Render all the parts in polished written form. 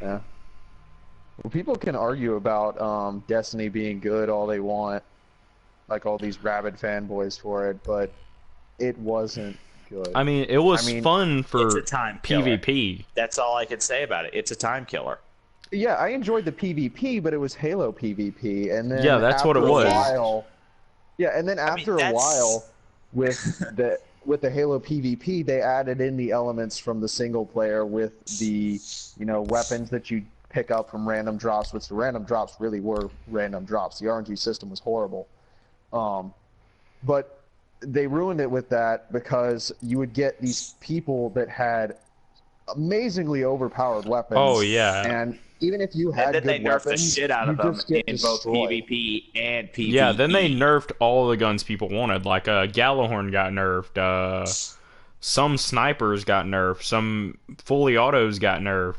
Yeah. Well, people can argue about Destiny being good all they want, like all these rabid fanboys for it, but it wasn't good. I mean, it was I mean, fun It's for a time killer. PvP. That's all I can say about it. It's a time killer. yeah, I enjoyed the PvP, but it was Halo PvP, and then Yeah, that's what it after a was. while, yeah, and then after a that's- while, with the Halo PvP, they added in the elements from the single player with the, you know, weapons that you pick up from random drops, which the random drops really were random drops. The RNG system was horrible. But they ruined it with that because you would get these people that had amazingly overpowered weapons. Oh, yeah. And even if you had And then good they nerfed weapons, the shit out of you them just get in both destroyed. PvP and PvE. Yeah, then they nerfed all the guns people wanted. Like, Gallahorn got nerfed, some snipers got nerfed, some fully autos got nerfed.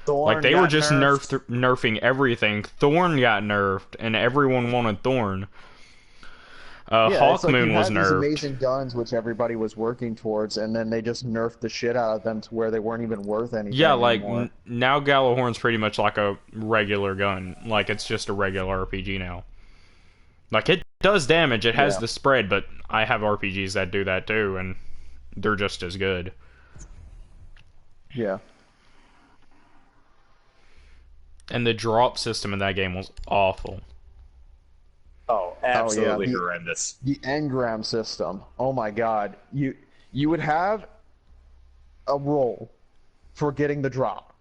Thorn Like, they got were just nerfed. nerfing everything. Thorn got nerfed, and everyone wanted Thorn. Yeah, it's like Hawkmoon you was had these nerfed. amazing guns which everybody was working towards, and then they just nerfed the shit out of them to where they weren't even worth anything. Yeah, like, anymore. now Gallahorn's pretty much like a regular gun. Like, it's just a regular RPG now. Like, it does damage, it has Yeah. the spread, but I have RPGs that do that too, and they're just as good. Yeah. And the drop system in that game was awful. Oh, absolutely the- horrendous. The engram system. Oh my god. You would have a roll for getting the drop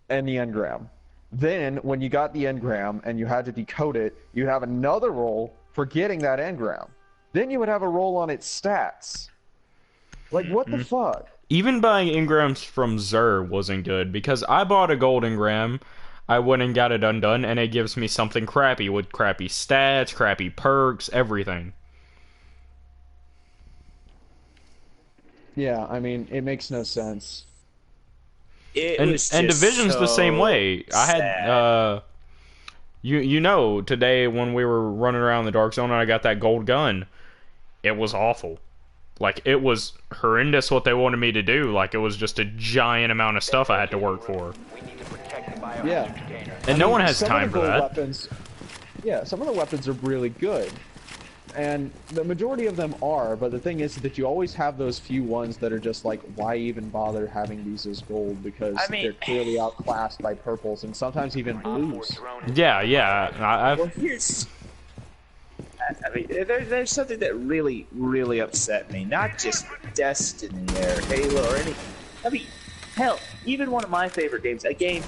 and the engram. Then when you got the engram and you had to decode it, you'd have another roll for getting that engram. Then you would have a roll on its stats. Like what the fuck? Even buying engrams from Xur wasn't good, because I bought a gold engram, I went and got it undone, and it gives me something crappy with crappy stats, crappy perks, everything. Yeah, I mean, it makes no sense. And Was and just Division's the so same way. I had sad. you know, today when we were running around the dark zone and I got that gold gun, it was awful. Like, it was horrendous what they wanted me to do. Like, it was just a giant amount of stuff I had to work for. Yeah. And no one has Some of time the for gold that. Weapons, yeah, some of the weapons are really good. And the majority of them are, but the thing is that you always have those few ones that are just like, why even bother having these as gold? Because I mean- they're clearly outclassed by purples and sometimes even blues. Yeah, yeah. Well, here's. I mean, there's something that really, really upset me. Not just Destiny or Halo or anything. I mean, hell, even one of my favorite games, a game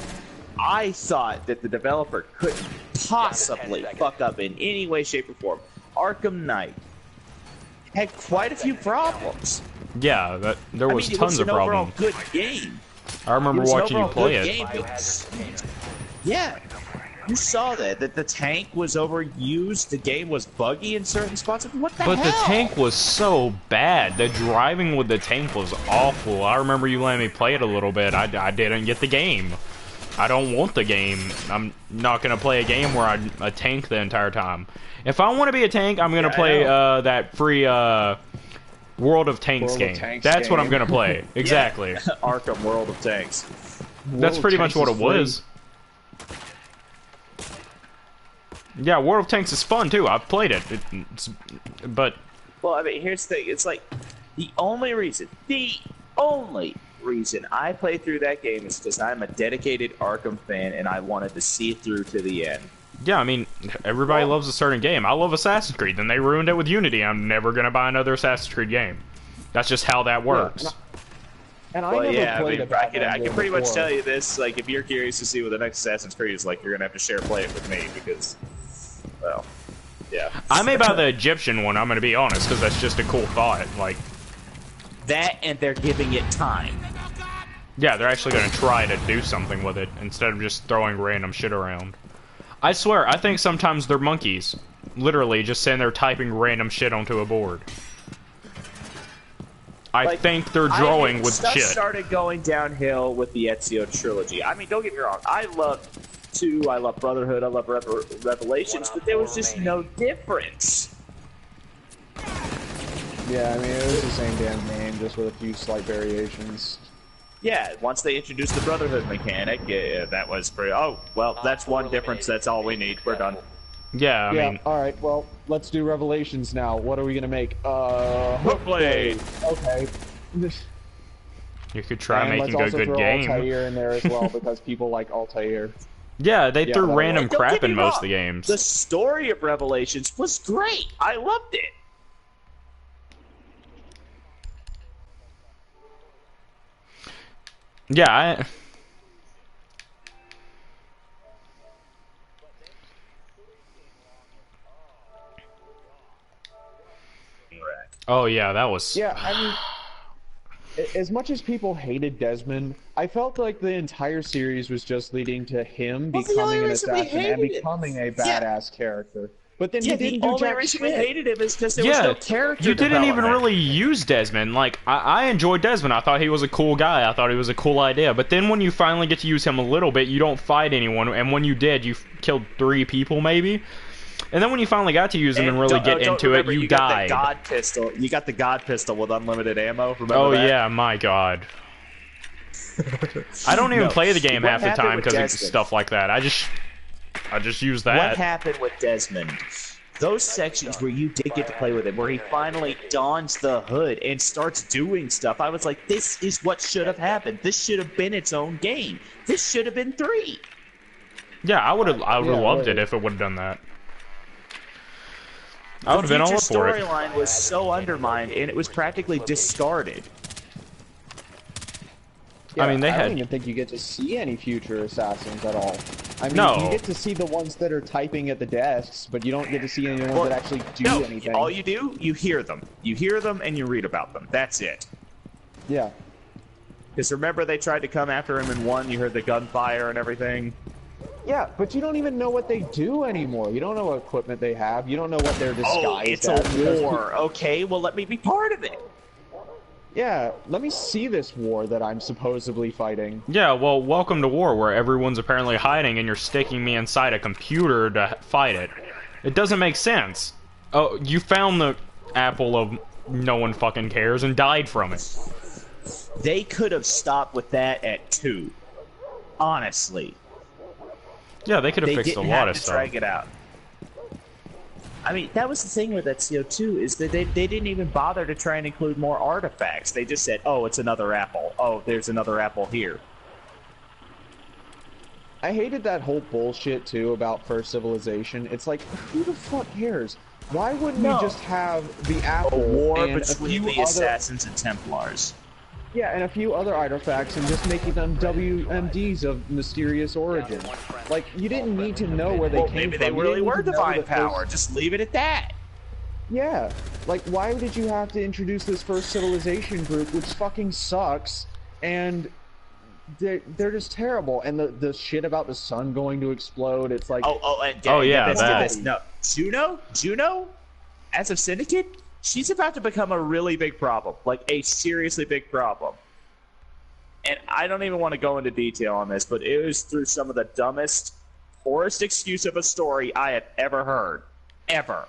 I thought that the developer couldn't possibly fuck up in any way, shape, or form. Arkham Knight had quite a few problems. Yeah, there was I mean, tons it was of an overall problems. good game. I remember It was an watching you overall play good it. game, but yeah, you saw that the tank was overused. The game was buggy in certain spots. What the But hell? the tank was so bad. The driving with the tank was awful. I remember you letting me play it a little bit. I didn't get the game. I don't want the game. I'm not going to play a game where I'm a tank the entire time. If I want to be a tank, I'm going to play that free World of Tanks World of game. Tanks That's what I'm game. going to play. Exactly. Arkham World of Tanks. That's pretty much what it was. Yeah, World of Tanks is fun too. I've played it. But Well, I mean, here's the thing. It's like the only reason I played through that game is because I'm a dedicated Arkham fan and I wanted to see it through to the end. yeah, I mean, everybody loves a certain game. I love Assassin's Creed. Then they ruined it with Unity. I'm never gonna buy another Assassin's Creed game. That's just how that works. And I Well, never yeah, I played mean, a Batman I can game pretty much before. tell you this. Like, if you're curious to see what the next Assassin's Creed is like, you're gonna have to share play it with me because, well, yeah. I may buy the Egyptian one. I'm gonna be honest, because that's just a cool thought. Like, That and they're giving it time. yeah, they're actually gonna try to do something with it instead of just throwing random shit around. I swear, I think sometimes they're monkeys. Literally, just sitting there typing random shit onto a board. I think they're drawing with stuff shit. Started going downhill with the Ezio trilogy. I mean, don't get me wrong. I love 2, I love Brotherhood, I love Revelations, but there was just no difference. Yeah, I mean, it was the same damn game, just with a few slight variations. Yeah, once they introduced the Brotherhood mechanic, yeah, that was pretty. Oh, well, that's one difference. That's all we need. We're done. Yeah, I mean, all right. Well, let's do Revelations now. What are we gonna make? Hookblade. Okay. you could try And making a let's also good throw game. Altair in there as well because people like Altair. Yeah, they threw that'll random Don't crap get me in most wrong, of the games. The story of Revelations was great. I loved it. Yeah, oh yeah, that was. Yeah, I mean, as much as people hated Desmond, I felt like the entire series was just leading to him Well, the only becoming an reason we assassin and hated it- becoming a badass character. But then Yeah, he the didn't do only jack reason we shit. hated him is because there was Yeah, no character you didn't even development. really use Desmond. Like, I enjoyed Desmond. I thought he was a cool guy. I thought he was a cool idea. But then when you finally get to use him a little bit, you don't fight anyone. And when you did, you killed 3 people, maybe. And then when you finally got to use him and really get into remember, it, you got died. the God pistol. You got the God pistol with unlimited ammo. Remember Oh, that? yeah, my God. I don't even No. play the game What half the happened time with because of Desmond? stuff like that. I just use that. What happened with Desmond? Those sections where you did get to play with him, where he finally dons the hood and starts doing stuff, I was like, this is what should have happened. This should have been its own game. This should have been 3. Yeah, I would have Yeah, loved it really. if it would have done that. I would have been The all up future for it. storyline was so undermined, and it was practically discarded. Yeah, I mean, they I had- don't even think you get to see any future assassins at all. I mean, No. you get to see the ones that are typing at the desks, but you don't get to see any of the ones Well, that actually do No, anything. all you do, you hear them. You hear them and you read about them. That's it. Yeah. Because remember they tried to come after him in 1, you heard the gunfire and everything? Yeah, but you don't even know what they do anymore. You don't know what equipment they have. You don't know what they're disguised Oh, it's as. a because- war. Okay, well let me be part of it. Yeah, let me see this war that I'm supposedly fighting. Yeah, well, welcome to war, where everyone's apparently hiding and you're sticking me inside a computer to fight it. It doesn't make sense. Oh, you found the apple of no one fucking cares and died from it. They could have stopped with that at 2. Honestly. Yeah, they could have They fixed a didn't lot have of to stuff. drag it out. I mean, that was the thing with that CO2 is that they didn't even bother to try and include more artifacts. They just said, oh, it's another apple. Oh, there's another apple here. I hated that whole bullshit too about First Civilization. It's like, who the fuck cares? Why wouldn't No. we just have the A apple war and a between few the other, assassins and Templars. yeah, and a few other artifacts, and just making them WMDs of mysterious origin? Like, you didn't need to know where they Well, came maybe from. they You really didn't were need to know divine the first- power. Just leave it at that. Yeah, like, why did you have to introduce this First Civilization group, which fucking sucks, and they're just terrible, and the shit about the sun going to explode, it's like... And Oh, yeah, get that. this. No, Juno, as of Syndicate, she's about to become a really big problem, like a seriously big problem. And I don't even want to go into detail on this, but it was through some of the dumbest, poorest excuse of a story I have ever heard, ever.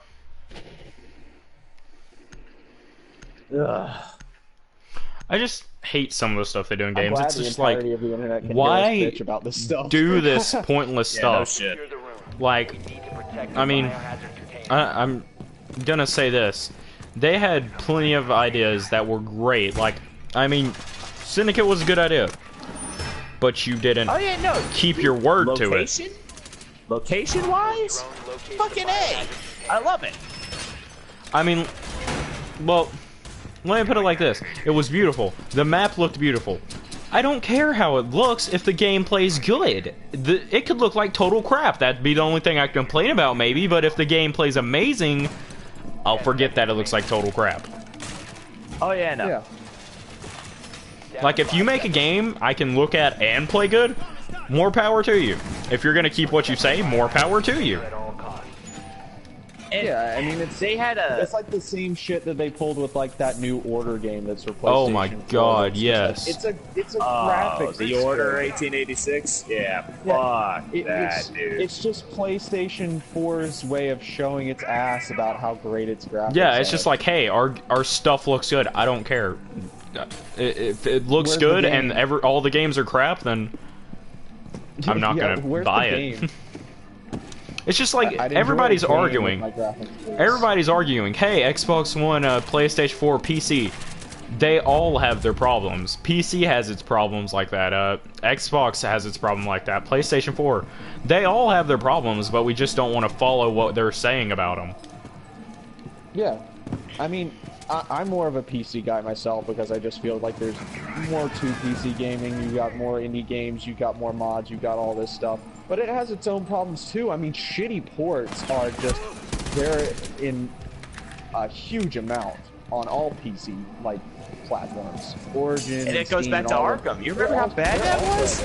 Ugh. I just hate some of the stuff they do in I'm games. glad It's the just like, entirety of the internet can why hear us bitch about this stuff. do this pointless Yeah, no stuff. shit. Like, I mean, I'm gonna say this. They had plenty of ideas that were great. Like, I mean, Syndicate was a good idea. But you didn't Oh yeah, no. keep your word to it. Location? Location-wise? Fucking A. I love it. I mean, well, let me put it like this. It was beautiful. The map looked beautiful. I don't care how it looks if the game plays good. It could look like total crap. That'd be the only thing I could complain about, maybe. But if the game plays amazing, I'll forget that it looks like total crap. Oh yeah, no. Yeah. Like, if you make a game I can look at and play good, more power to you. If you're gonna keep what you say, more power to you. And Yeah, I mean, they had a. It's like the same shit that they pulled with like that new Order game that's for PlayStation. Oh my 4. God, It's just yes. like- it's a Oh, graphics. the Order 1886. Yeah, fuck that, dude. It's just PlayStation 4's way of showing its ass about how great its graphics. Yeah, it's are. just like, hey, our stuff looks good. I don't care. If it looks Where's the good game? and all the games are crap, then I'm not Yeah, gonna where's buy the it. game? It's just like I'd enjoy a everybody's game with arguing. my graphics please. Everybody's arguing. Hey, Xbox One, PlayStation 4, PC. They all have their problems. PC has its problems like that. Xbox has its problem like that. PlayStation 4. They all have their problems, but we just don't want to follow what they're saying about them. Yeah, I mean, I'm more of a PC guy myself because I just feel like there's more to PC gaming. You got more indie games, you got more mods, you got all this stuff. But it has its own problems too. I mean, shitty ports are just there in a huge amount on all PC like platforms. Origin And it goes Steam, back to Arkham. You remember how bad that was?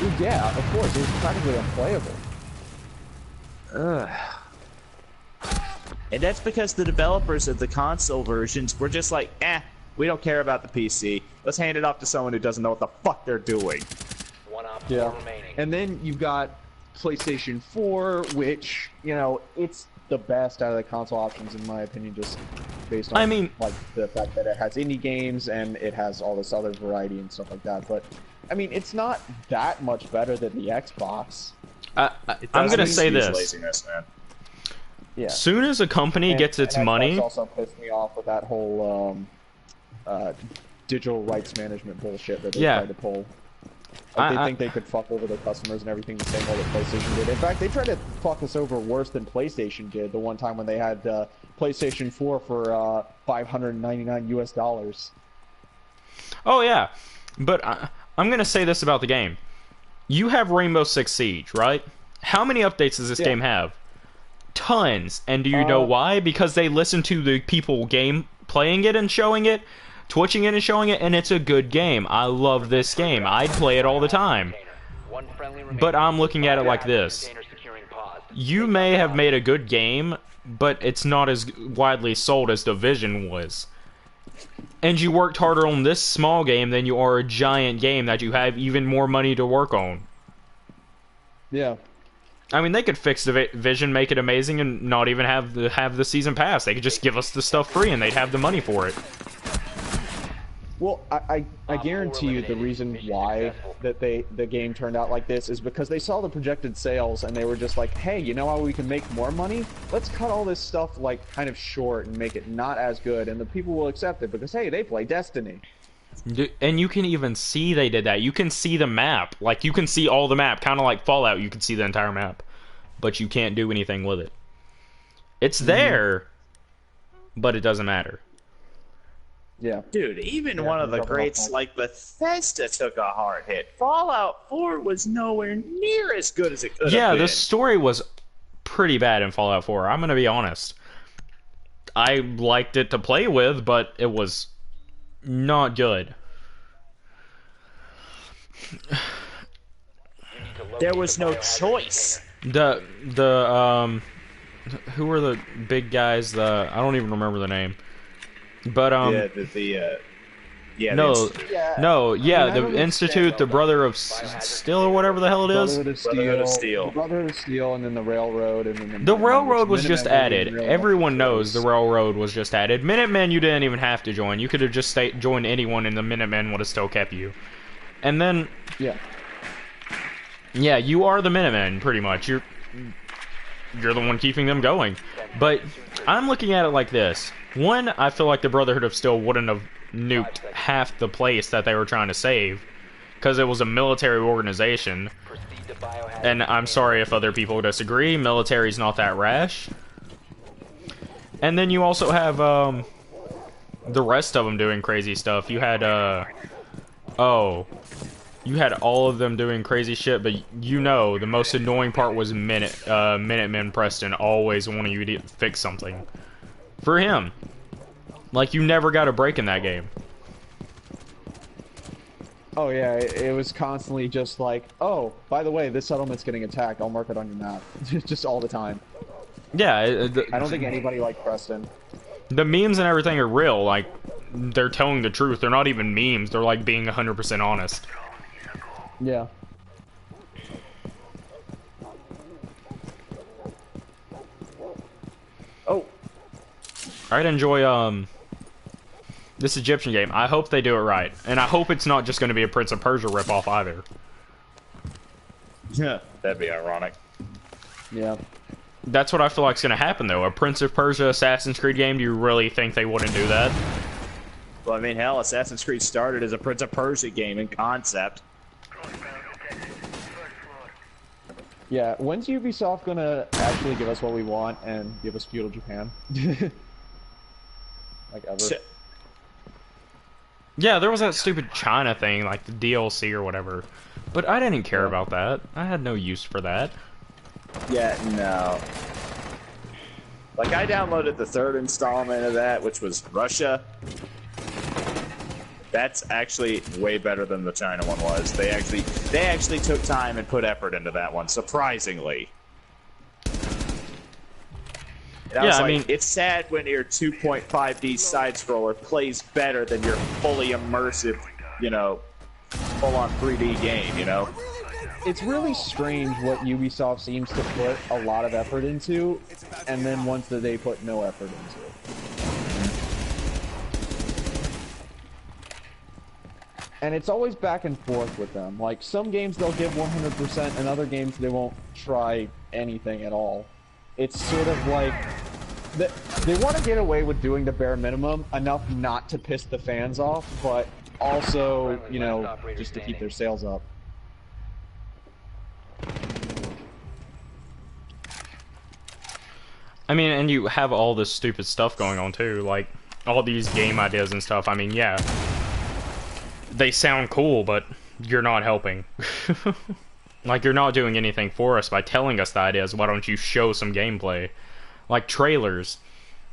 Dude, yeah, of course. It was practically unplayable. Ugh. And that's because the developers of the console versions were just like, we don't care about the PC. Let's hand it off to someone who doesn't know what the fuck they're doing. Yeah. And then you've got PlayStation 4, which, you know, it's the best out of the console options in my opinion, just based on like the fact that it has indie games and it has all this other variety and stuff like that. But I mean, it's not that much better than the Xbox. I'm gonna say this. Laziness, man. Yeah. Soon as a company gets its and money, Xbox also pissed me off with that whole digital rights management bullshit that they tried to pull. Like, they think they could fuck over their customers and everything the same way that PlayStation did. In fact, they tried to fuck us over worse than PlayStation did the one time when they had PlayStation 4 for $599 US. Oh yeah, but I'm gonna say this about the game. You have Rainbow Six Siege, right? How many updates does this game have? Tons. And do you know why? Because they listen to the people playing it and showing it, twitching it and showing it, and it's a good game. I love this game. I'd play it all the time. But I'm looking at it like this. You may have made a good game, but it's not as widely sold as Division was. And you worked harder on this small game than you are a giant game that you have even more money to work on. Yeah. I mean, they could fix Division, make it amazing, and not even have the season pass. They could just give us the stuff free, and they'd have the money for it. Well, I guarantee you the reason why that the game turned out like this is because they saw the projected sales and they were just like, hey, you know how we can make more money? Let's cut all this stuff like kind of short and make it not as good, and the people will accept it because hey, they play Destiny. And you can even see they did that. You can see the map. Like, you can see all the map. Kind of like Fallout, you can see the entire map. But you can't do anything with it. It's there, but it doesn't matter. Yeah. Dude, even one of the greats like Bethesda took a hard hit. Fallout 4 was nowhere near as good as it could have been. Yeah, the story was pretty bad in Fallout 4. I'm going to be honest. I liked it to play with, but it was not good. There was no choice. Who were the big guys? I don't even remember the name. But the Institute, the Brother of Steel, or whatever the hell it is. Brotherhood of Steel. Brotherhood of Steel, and then the Railroad, and then the Railroad was just added. Railroad. Everyone knows the Railroad was just added. Minutemen, you didn't even have to join. You could have just joined anyone, and the Minutemen would have still kept you. And then, yeah, you are the Minutemen, pretty much. You're the one keeping them going. But I'm looking at it like this. One, I feel like the Brotherhood of Steel wouldn't have nuked half the place that they were trying to save, because it was a military organization. And I'm sorry if other people disagree, military's not that rash. And then you also have the rest of them doing crazy stuff. You had you had all of them doing crazy shit, but you know the most annoying part was Minuteman Preston always wanting you to fix something for him. Like, you never got a break in that game. Oh yeah, it was constantly just like, oh, by the way, this settlement's getting attacked. I'll mark it on your map, just all the time. Yeah, I don't think anybody liked Preston. The memes and everything are real. Like, they're telling the truth. They're not even memes. They're like being 100% honest. Yeah. Oh. I'd enjoy This Egyptian game, I hope they do it right. And I hope it's not just going to be a Prince of Persia ripoff either. Yeah, that'd be ironic. Yeah. That's what I feel like is going to happen, though. A Prince of Persia Assassin's Creed game, do you really think they wouldn't do that? Well, I mean, hell, Assassin's Creed started as a Prince of Persia game in concept. Yeah, when's Ubisoft gonna actually give us what we want and give us feudal Japan? Like ever? Yeah, there was that stupid China thing, like the DLC or whatever. But I didn't care about that. I had no use for that. Yeah, no. Like, I downloaded the third installment of that, which was Russia. That's actually way better than the China one was. They actually took time and put effort into that one, surprisingly. And I mean, it's sad when your 2.5D side-scroller plays better than your fully immersive, you know, full-on 3D game, you know? It's really strange what Ubisoft seems to put a lot of effort into, and then once that they put no effort into it. And it's always back and forth with them. Like, some games they'll give 100%, and other games they won't try anything at all. It's sort of like... They want to get away with doing the bare minimum, enough not to piss the fans off, but also, you know, just to keep their sales up. I mean, and you have all this stupid stuff going on, too. Like, all these game ideas and stuff. I mean, yeah. They sound cool, but you're not helping. Like, you're not doing anything for us by telling us the ideas. Why don't you show some gameplay? Like, trailers.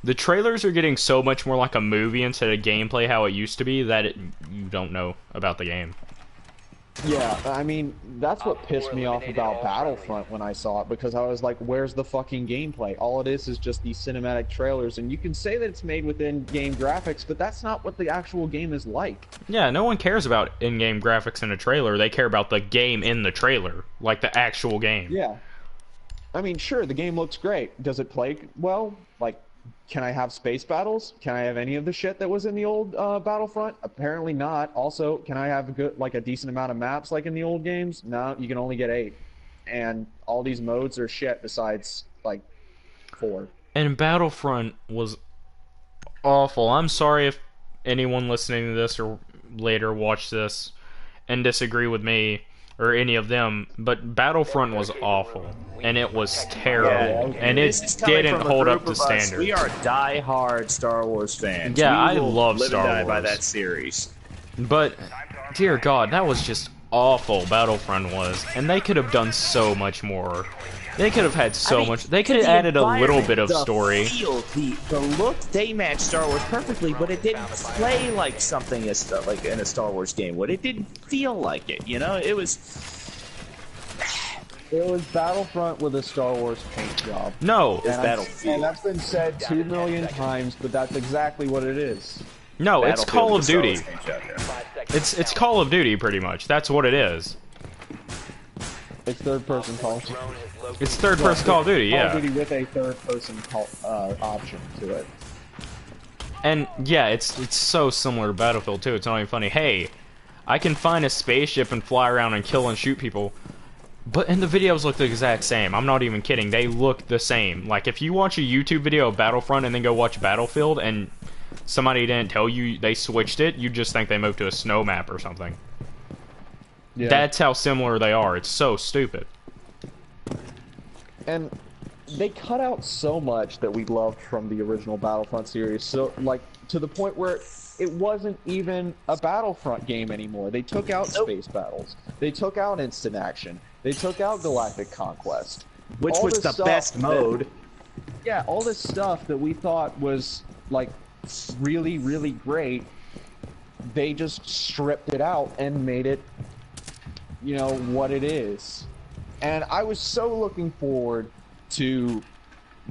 The trailers are getting so much more like a movie instead of gameplay how it used to be that you don't know about the game. Yeah, I mean, that's what pissed me off about Battlefront when I saw it, because I was like, where's the fucking gameplay? All it is just these cinematic trailers, and you can say that it's made with in-game graphics, but that's not what the actual game is like. Yeah, no one cares about in-game graphics in a trailer. They care about the game in the trailer, like the actual game. Yeah. I mean, sure, the game looks great. Does it play well? Like, can I have space battles? Can I have any of the shit that was in the old Battlefront? Apparently not. Also, can I have a decent amount of maps like in the old games? No, you can only get 8. And all these modes are shit besides, like, 4. And Battlefront was awful. I'm sorry if anyone listening to this or later watch this and disagree with me or any of them, but Battlefront was awful, and it was terrible, and it didn't hold up to standard. We are die-hard Star Wars fans. Yeah, I love Star Wars. By that series. But, dear God, that was just awful, Battlefront was, and they could have done so much more. They could have had so much. They could have added a little bit of story. The look, they matched Star Wars perfectly, but it didn't play like something like in a Star Wars game would. It didn't feel like it, you know? It was Battlefront with a Star Wars paint job. No. And that's been said 2 million times, but that's exactly what it is. No, it's Call of Duty. It's Call of Duty, pretty much. That's what it is. It's third-person Call of Duty. It's third-person Call of Duty, yeah. Call of Duty with a third-person option to it. And, yeah, it's so similar to Battlefield, too. It's not even funny. Hey, I can find a spaceship and fly around and kill and shoot people. But, and the videos look the exact same. I'm not even kidding. They look the same. Like, if you watch a YouTube video of Battlefront and then go watch Battlefield and somebody didn't tell you they switched it, you just think they moved to a snow map or something. Yeah. That's how similar they are. It's so stupid. And they cut out so much that we loved from the original Battlefront series. So, like, to the point where it wasn't even a Battlefront game anymore. They took out space battles. They took out instant action. They took out Galactic Conquest. Which was the best mode. Yeah, all this stuff that we thought was, like, really, really great, they just stripped it out and made it, you know, what it is. And I was so looking forward to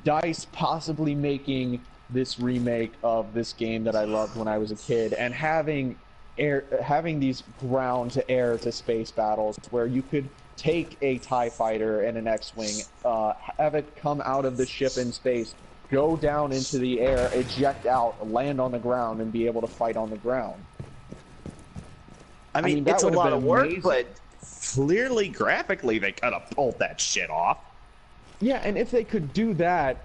DICE possibly making this remake of this game that I loved when I was a kid, and having these ground to air to space battles where you could take a TIE fighter and an X-Wing, have it come out of the ship in space, go down into the air, eject out, land on the ground, and be able to fight on the ground. I mean that it's a would have lot been of work, amazing. but clearly, graphically, they could have pulled that shit off. Yeah, and if they could do that,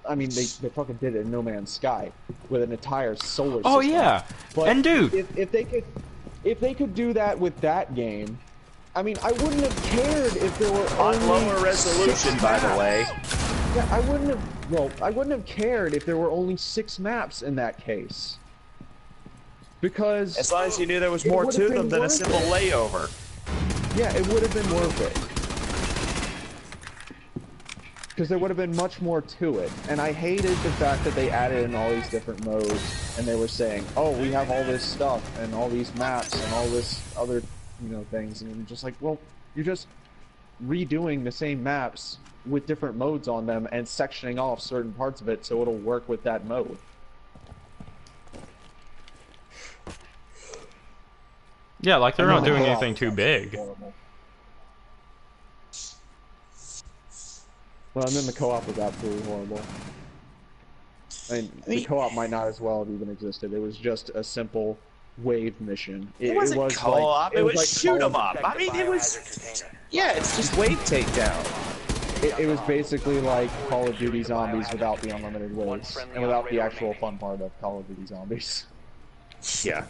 I mean, they fucking did it in No Man's Sky with an entire solar system. Oh yeah, But and dude, if they could do that with that game, I mean, I wouldn't have cared if there were On only lower resolution, 6 by the maps. way. Yeah, I wouldn't have. Well, I wouldn't have cared if there were only 6 maps in that case. Because As long as you knew there was it more would to have them been than a worth simple it. layover. Yeah, it would have been worth it. Because there would have been much more to it. And I hated the fact that they added in all these different modes, and they were saying, oh, we have all this stuff, and all these maps, and all this other, things, and I'm just like, well, you're just redoing the same maps with different modes on them, and sectioning off certain parts of it so it'll work with that mode. yeah, like they're And not then the doing co-op anything too was big. horrible. Well, and then the co-op was absolutely horrible. I mean, the co-op might not as well have even existed. It was just a simple wave mission. It wasn't was co-op, it was like shoot 'em Call of- up. I mean, it was... Yeah, it's just wave takedown. It was basically like Call of Duty Zombies without the unlimited waves, and without the actual fun part of Call of Duty Zombies. Yeah.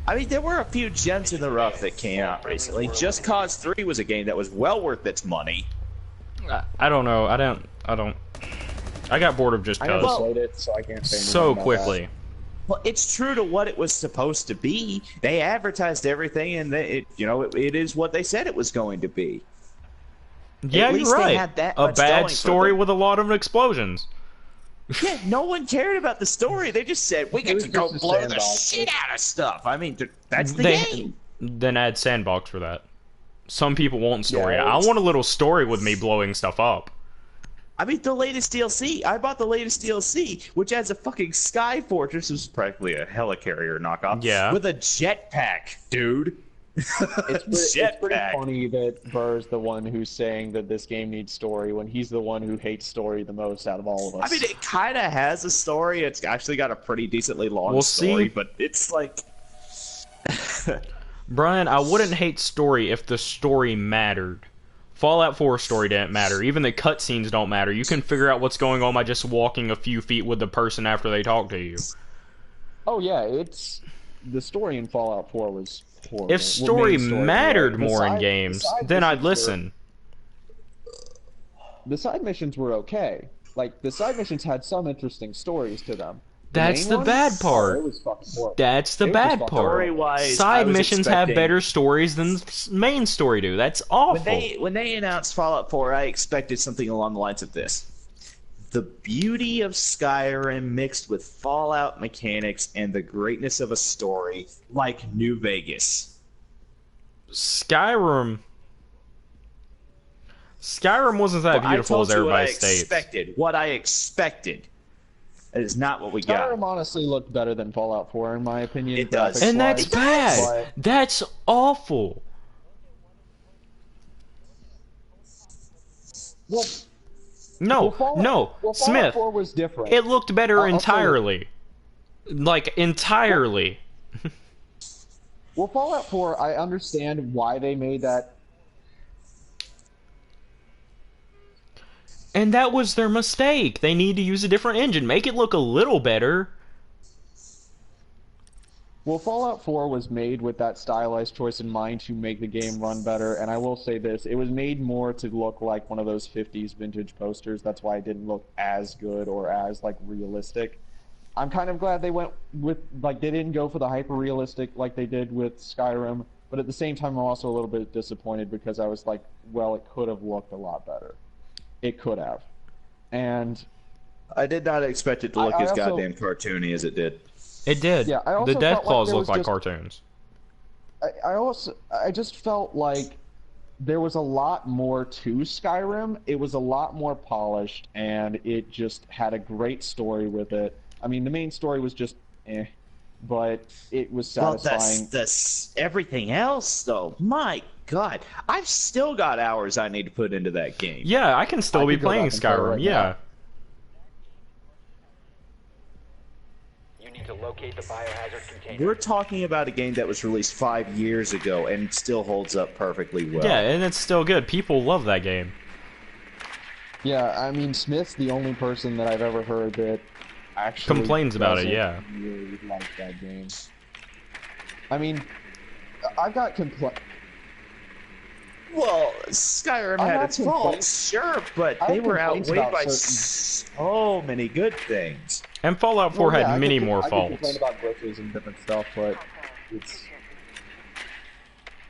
I mean, there were a few gems in the rough that came out recently. Just Cause 3 was a game that was well worth its money. I don't know. I don't. I got bored of Just I never Cause played it, so I can't say anything so about quickly. Well, it's true to what it was supposed to be. They advertised everything, and it is what they said it was going to be. Yeah, At you're least they right. had that A much bad going for story them. with a lot of explosions. Yeah, no one cared about the story. They just said, we get was to go just a blow the sandbox. shit out of stuff. I mean, that's the They game. then add sandbox for that. Some people want story. Yeah, I want a little story with me blowing stuff up. I mean, the latest DLC. I bought the latest DLC, which adds a fucking Sky Fortress, which is practically a helicarrier knockoff. Yeah. With a jetpack, dude. It's pretty funny that Burr's the one who's saying that this game needs story when he's the one who hates story the most out of all of us. I mean, it kind of has a story. It's actually got a pretty decently long We'll story, see. but it's like... Brian, I wouldn't hate story if the story mattered. Fallout 4 story didn't matter. Even the cutscenes don't matter. You can figure out what's going on by just walking a few feet with the person after they talk to you. Oh yeah, the story in Fallout 4 was horrible. If story Well, main mattered anyway. more in The games, side then I'd missions listen. The side missions were okay. Like, the side missions had some interesting stories to them. That's main the one? bad Oh, part. it was fucking horrible. That's the It was bad fucking part. Story-wise, I Side was missions have expecting- better stories than the main story do. That's awful. When they announced Fallout 4, I expected something along the lines of this. The beauty of Skyrim mixed with Fallout mechanics and the greatness of a story like New Vegas. Skyrim wasn't that beautiful as everybody states. What I expected. That is not what we got. Skyrim honestly looked better than Fallout 4 in my opinion. It does. And that's graphics-wise, bad. but- That's awful. Well, No, Fallout, no, Fallout Smith. 4 was different. It looked better I'll say entirely. Like, entirely. Well, Fallout 4, I understand why they made that. And that was their mistake. They need to use a different engine. Make it look a little better. Well, Fallout 4 was made with that stylized choice in mind to make the game run better, and I will say this, it was made more to look like one of those 50s vintage posters. That's why it didn't look as good or as, like, realistic. I'm kind of glad they went with, like, they didn't go for the hyper-realistic like they did with Skyrim, but at the same time I'm also a little bit disappointed because I was like, well, it could have looked a lot better. It could have. And I did not expect it to look I as also- goddamn cartoony as it did. It did. Yeah, I also The death felt like claws there look was like just- cartoons. I just felt like there was a lot more to Skyrim. It was a lot more polished, and it just had a great story with it. I mean, the main story was just but it was satisfying. Well, everything else, though, my God, I've still got hours I need to put into that game. Yeah, I can still I be could go playing back and play it Skyrim. right Yeah. now. You need to locate the biohazard container. We're talking about a game that was released 5 years ago and still holds up perfectly well. Yeah, and it's still good. People love that game. Yeah, I mean, Smith's the only person that I've ever heard that actually Complains about it, doesn't yeah. really like that game. I mean, I've got Well, Skyrim I had have its complaints. faults, sure, but I they have were complaints outweighed about by so many good things. And Fallout 4 Well, yeah, had many more I could faults. complain about glitches and different stuff, but it's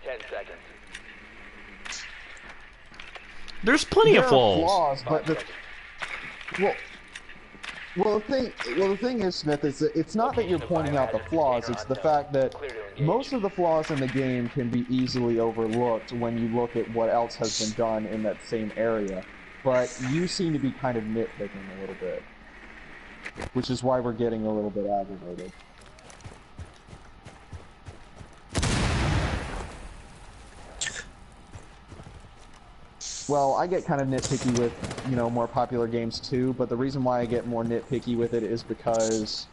10 seconds. There's plenty there of are flaws. but the thing is, Smith, is that it's not that you're pointing out the flaws. It's the fact that most of the flaws in the game can be easily overlooked when you look at what else has been done in that same area. But you seem to be kind of nitpicking a little bit, which is why we're getting a little bit aggravated. Well, I get kind of nitpicky with, you know, more popular games too, but the reason why I get more nitpicky with it is because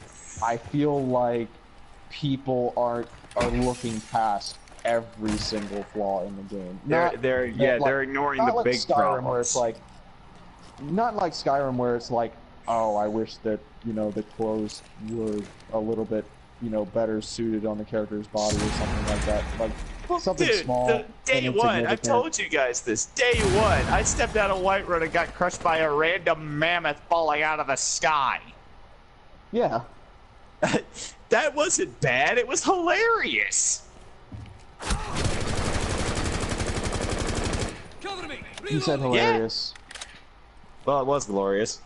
I feel like people are looking past every single flaw in the game. They're ignoring the big Skyrim problems. where it's like, not like Skyrim where it's like, oh, I wish that, you know, the clothes were a little bit, you know, better suited on the character's body or something like that. Like, something Dude, small. day and one, I've insignificant. told you guys this. Day one, I stepped out of Whiterun and got crushed by a random mammoth falling out of the sky. Yeah. That wasn't bad, it was hilarious. You said hilarious. Well, it was glorious.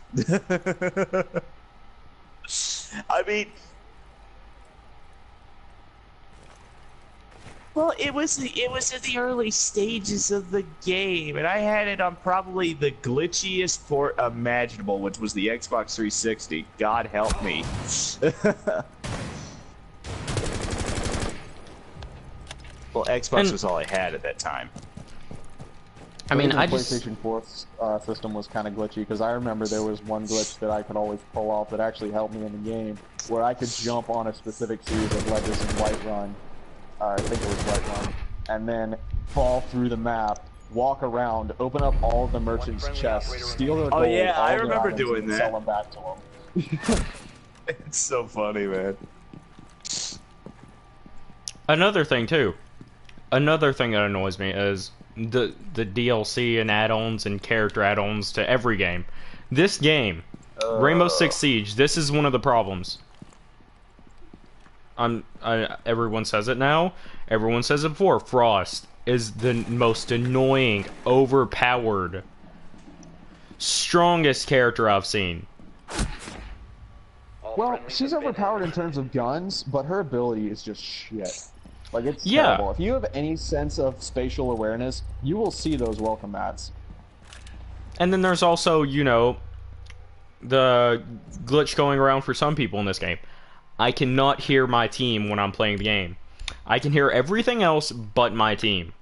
I mean, well, it was in the early stages of the game, and I had it on probably the glitchiest port imaginable, which was the Xbox 360. God help me. Well, Xbox was all I had at that time. I mean, Even I the just... PlayStation 4 system was kind of glitchy, because I remember there was one glitch that I could always pull off that actually helped me in the game, where I could jump on a specific series of ledges in Whiterun, I think it was Whiterun, and then fall through the map, walk around, open up all of the merchants' chests, steal their gold, yeah, all I their remember items, doing and that. sell them back to them. It's so funny, man. Another thing, too. Another thing that annoys me is the DLC and add-ons and character add-ons to every game. This game, Rainbow Six Siege, this is one of the problems. Everyone says it now. Everyone says it before. Frost is the most annoying, overpowered, strongest character I've seen. Well, she's overpowered in terms of guns, but her ability is just shit. Like, it's Yeah. terrible. If you have any sense of spatial awareness, you will see those welcome mats. And then there's also, you know, the glitch going around for some people in this game. I cannot hear my team when I'm playing the game. I can hear everything else but my team.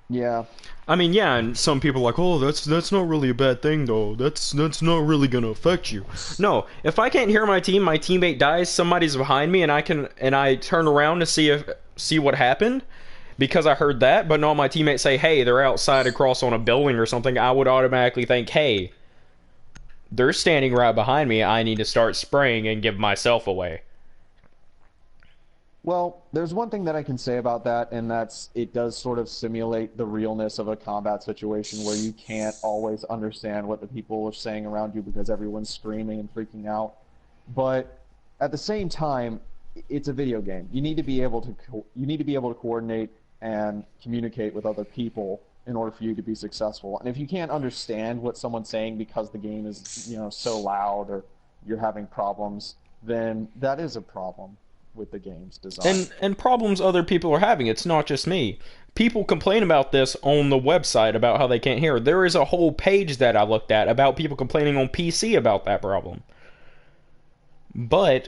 Yeah. I mean, yeah, and some people are like, oh, that's not really a bad thing, though. That's not really gonna affect you. No, if I can't hear my team, my teammate dies, somebody's behind me, and I turn around to see what happened, because I heard that, but not my teammate say, hey, they're outside across on a building or something, I would automatically think, hey, they're standing right behind me, I need to start spraying and give myself away. Well, there's one thing that I can say about that, and that's it does sort of simulate the realness of a combat situation where you can't always understand what the people are saying around you because everyone's screaming and freaking out. But at the same time, it's a video game. You need to be able to coordinate and communicate with other people in order for you to be successful. And if you can't understand what someone's saying because the game is, you know, so loud or you're having problems, then that is a problem with the game's design. And problems other people are having, it's not just me. People complain about this on the website about how they can't hear. There is a whole page that I looked at about people complaining on PC about that problem. But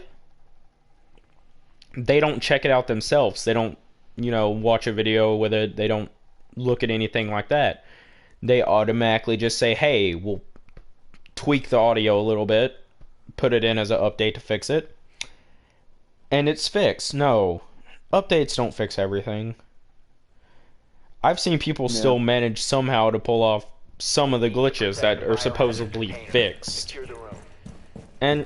they don't check it out themselves. They don't, you know, watch a video with it. They don't look at anything like that. They automatically just say, hey, we'll tweak the audio a little bit, put it in as an update to fix it. And it's fixed. No. Updates don't fix everything. I've seen people still manage somehow to pull off some of the glitches that are supposedly fixed. Secure the room. And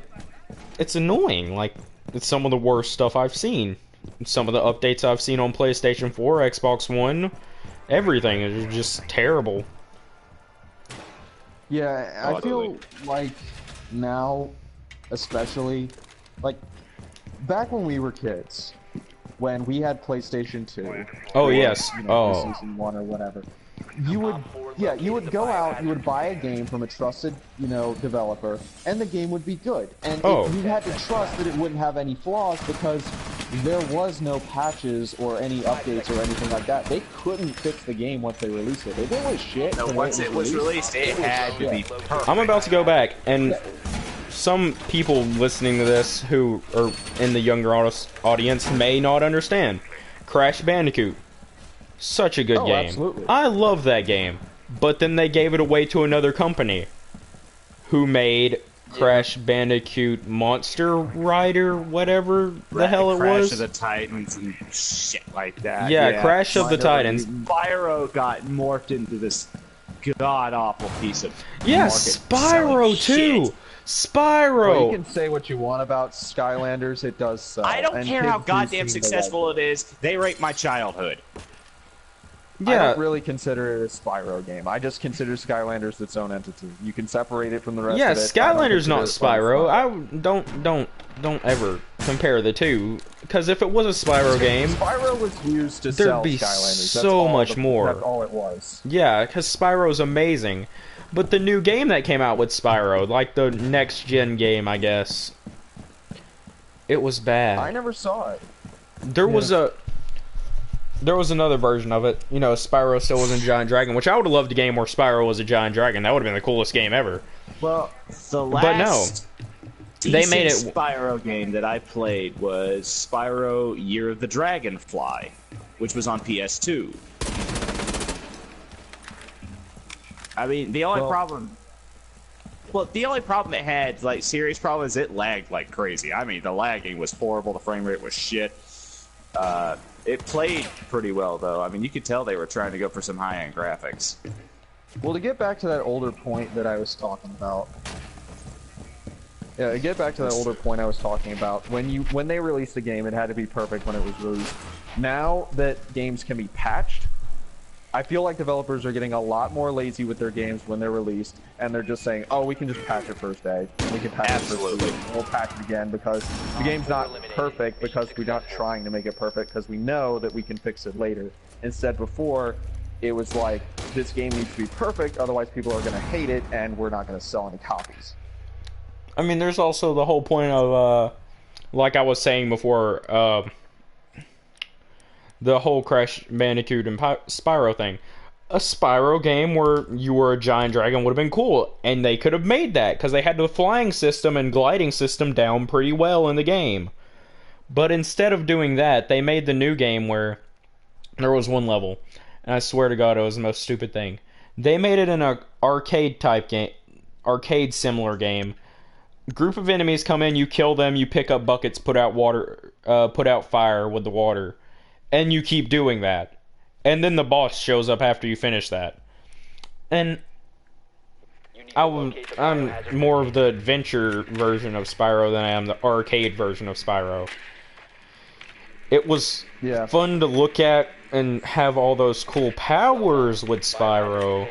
it's annoying. Like, it's some of the worst stuff I've seen. Some of the updates I've seen on PlayStation 4, Xbox One, everything is just terrible. Yeah, I feel like now, especially, like, back when we were kids, when we had PlayStation 2. Oh, or, yes. You know, Season 1 or whatever. You would go out, you would buy a game from a trusted, you know, developer, and the game would be good. And you had to trust that it wouldn't have any flaws because there was no patches or any updates or anything like that. They couldn't fix the game once they released it. If it was shit, No, once it was released, it had to be perfect. I'm about to go back, and some people listening to this who are in the younger audience may not understand. Crash Bandicoot. Such a good game. Absolutely. I love that game. But then they gave it away to another company who made Crash Bandicoot Monster Rider, whatever the hell it Crash was. of the Titans and shit like that. Yeah, Crash of the Titans. Spyro got morphed into this god-awful piece of Yeah, market Spyro selling too. shit. Spyro. Well, you can say what you want about Skylanders, it does sell. I don't and care kids how do goddamn seem to successful like it is. They rape my childhood. I Yeah, don't really consider it a Spyro game. I just consider Skylanders its own entity. You can separate it from the rest yeah. of it. I don't Skylanders not consider it Spyro. fun. I don't ever compare the two, because if it was a Spyro game, Spyro was used to there'd sell be Skylanders. so much more. That's all it was. yeah, because Spyro's amazing. But the new game that came out with Spyro, like the next gen game, I guess, it was bad. I never saw it. There was another version of it. You know, Spyro still was a giant dragon, which I would have loved a game where Spyro was a giant dragon. That would have been the coolest game ever. Well, the last But no. They made it- Spyro game that I played was Spyro Year of the Dragonfly, which was on PS2. I mean, the only problem it had, like, serious problem, is it lagged like crazy. I mean, the lagging was horrible. The frame rate was shit. It played pretty well, though. I mean, you could tell they were trying to go for some high-end graphics. Well, to get back to that older point that I was talking about. Yeah, to get back to that older point I was talking about. When they released the game, it had to be perfect when it was released. Now that games can be patched, I feel like developers are getting a lot more lazy with their games when they're released, and they're just saying, "Oh, we can just patch it first day. We can patch it first day. We'll patch it again because the game's not perfect because we're not trying to make it perfect because we know that we can fix it later." Instead, before it was like, "This game needs to be perfect, otherwise people are going to hate it, and we're not going to sell any copies." I mean, there's also the whole point of, like I was saying before, the whole Crash Bandicoot and Spyro thing. A Spyro game where you were a giant dragon would have been cool, and they could have made that because they had the flying system and gliding system down pretty well in the game. But instead of doing that, they made the new game where there was one level, and I swear to God, it was the most stupid thing. They made it an arcade type game, arcade similar game. Group of enemies come in, you kill them, you pick up buckets, put out fire with the water. And you keep doing that. And then the boss shows up after you finish that. And I'm more of the adventure version of Spyro than I am the arcade version of Spyro. It was fun to look at and have all those cool powers with Spyro,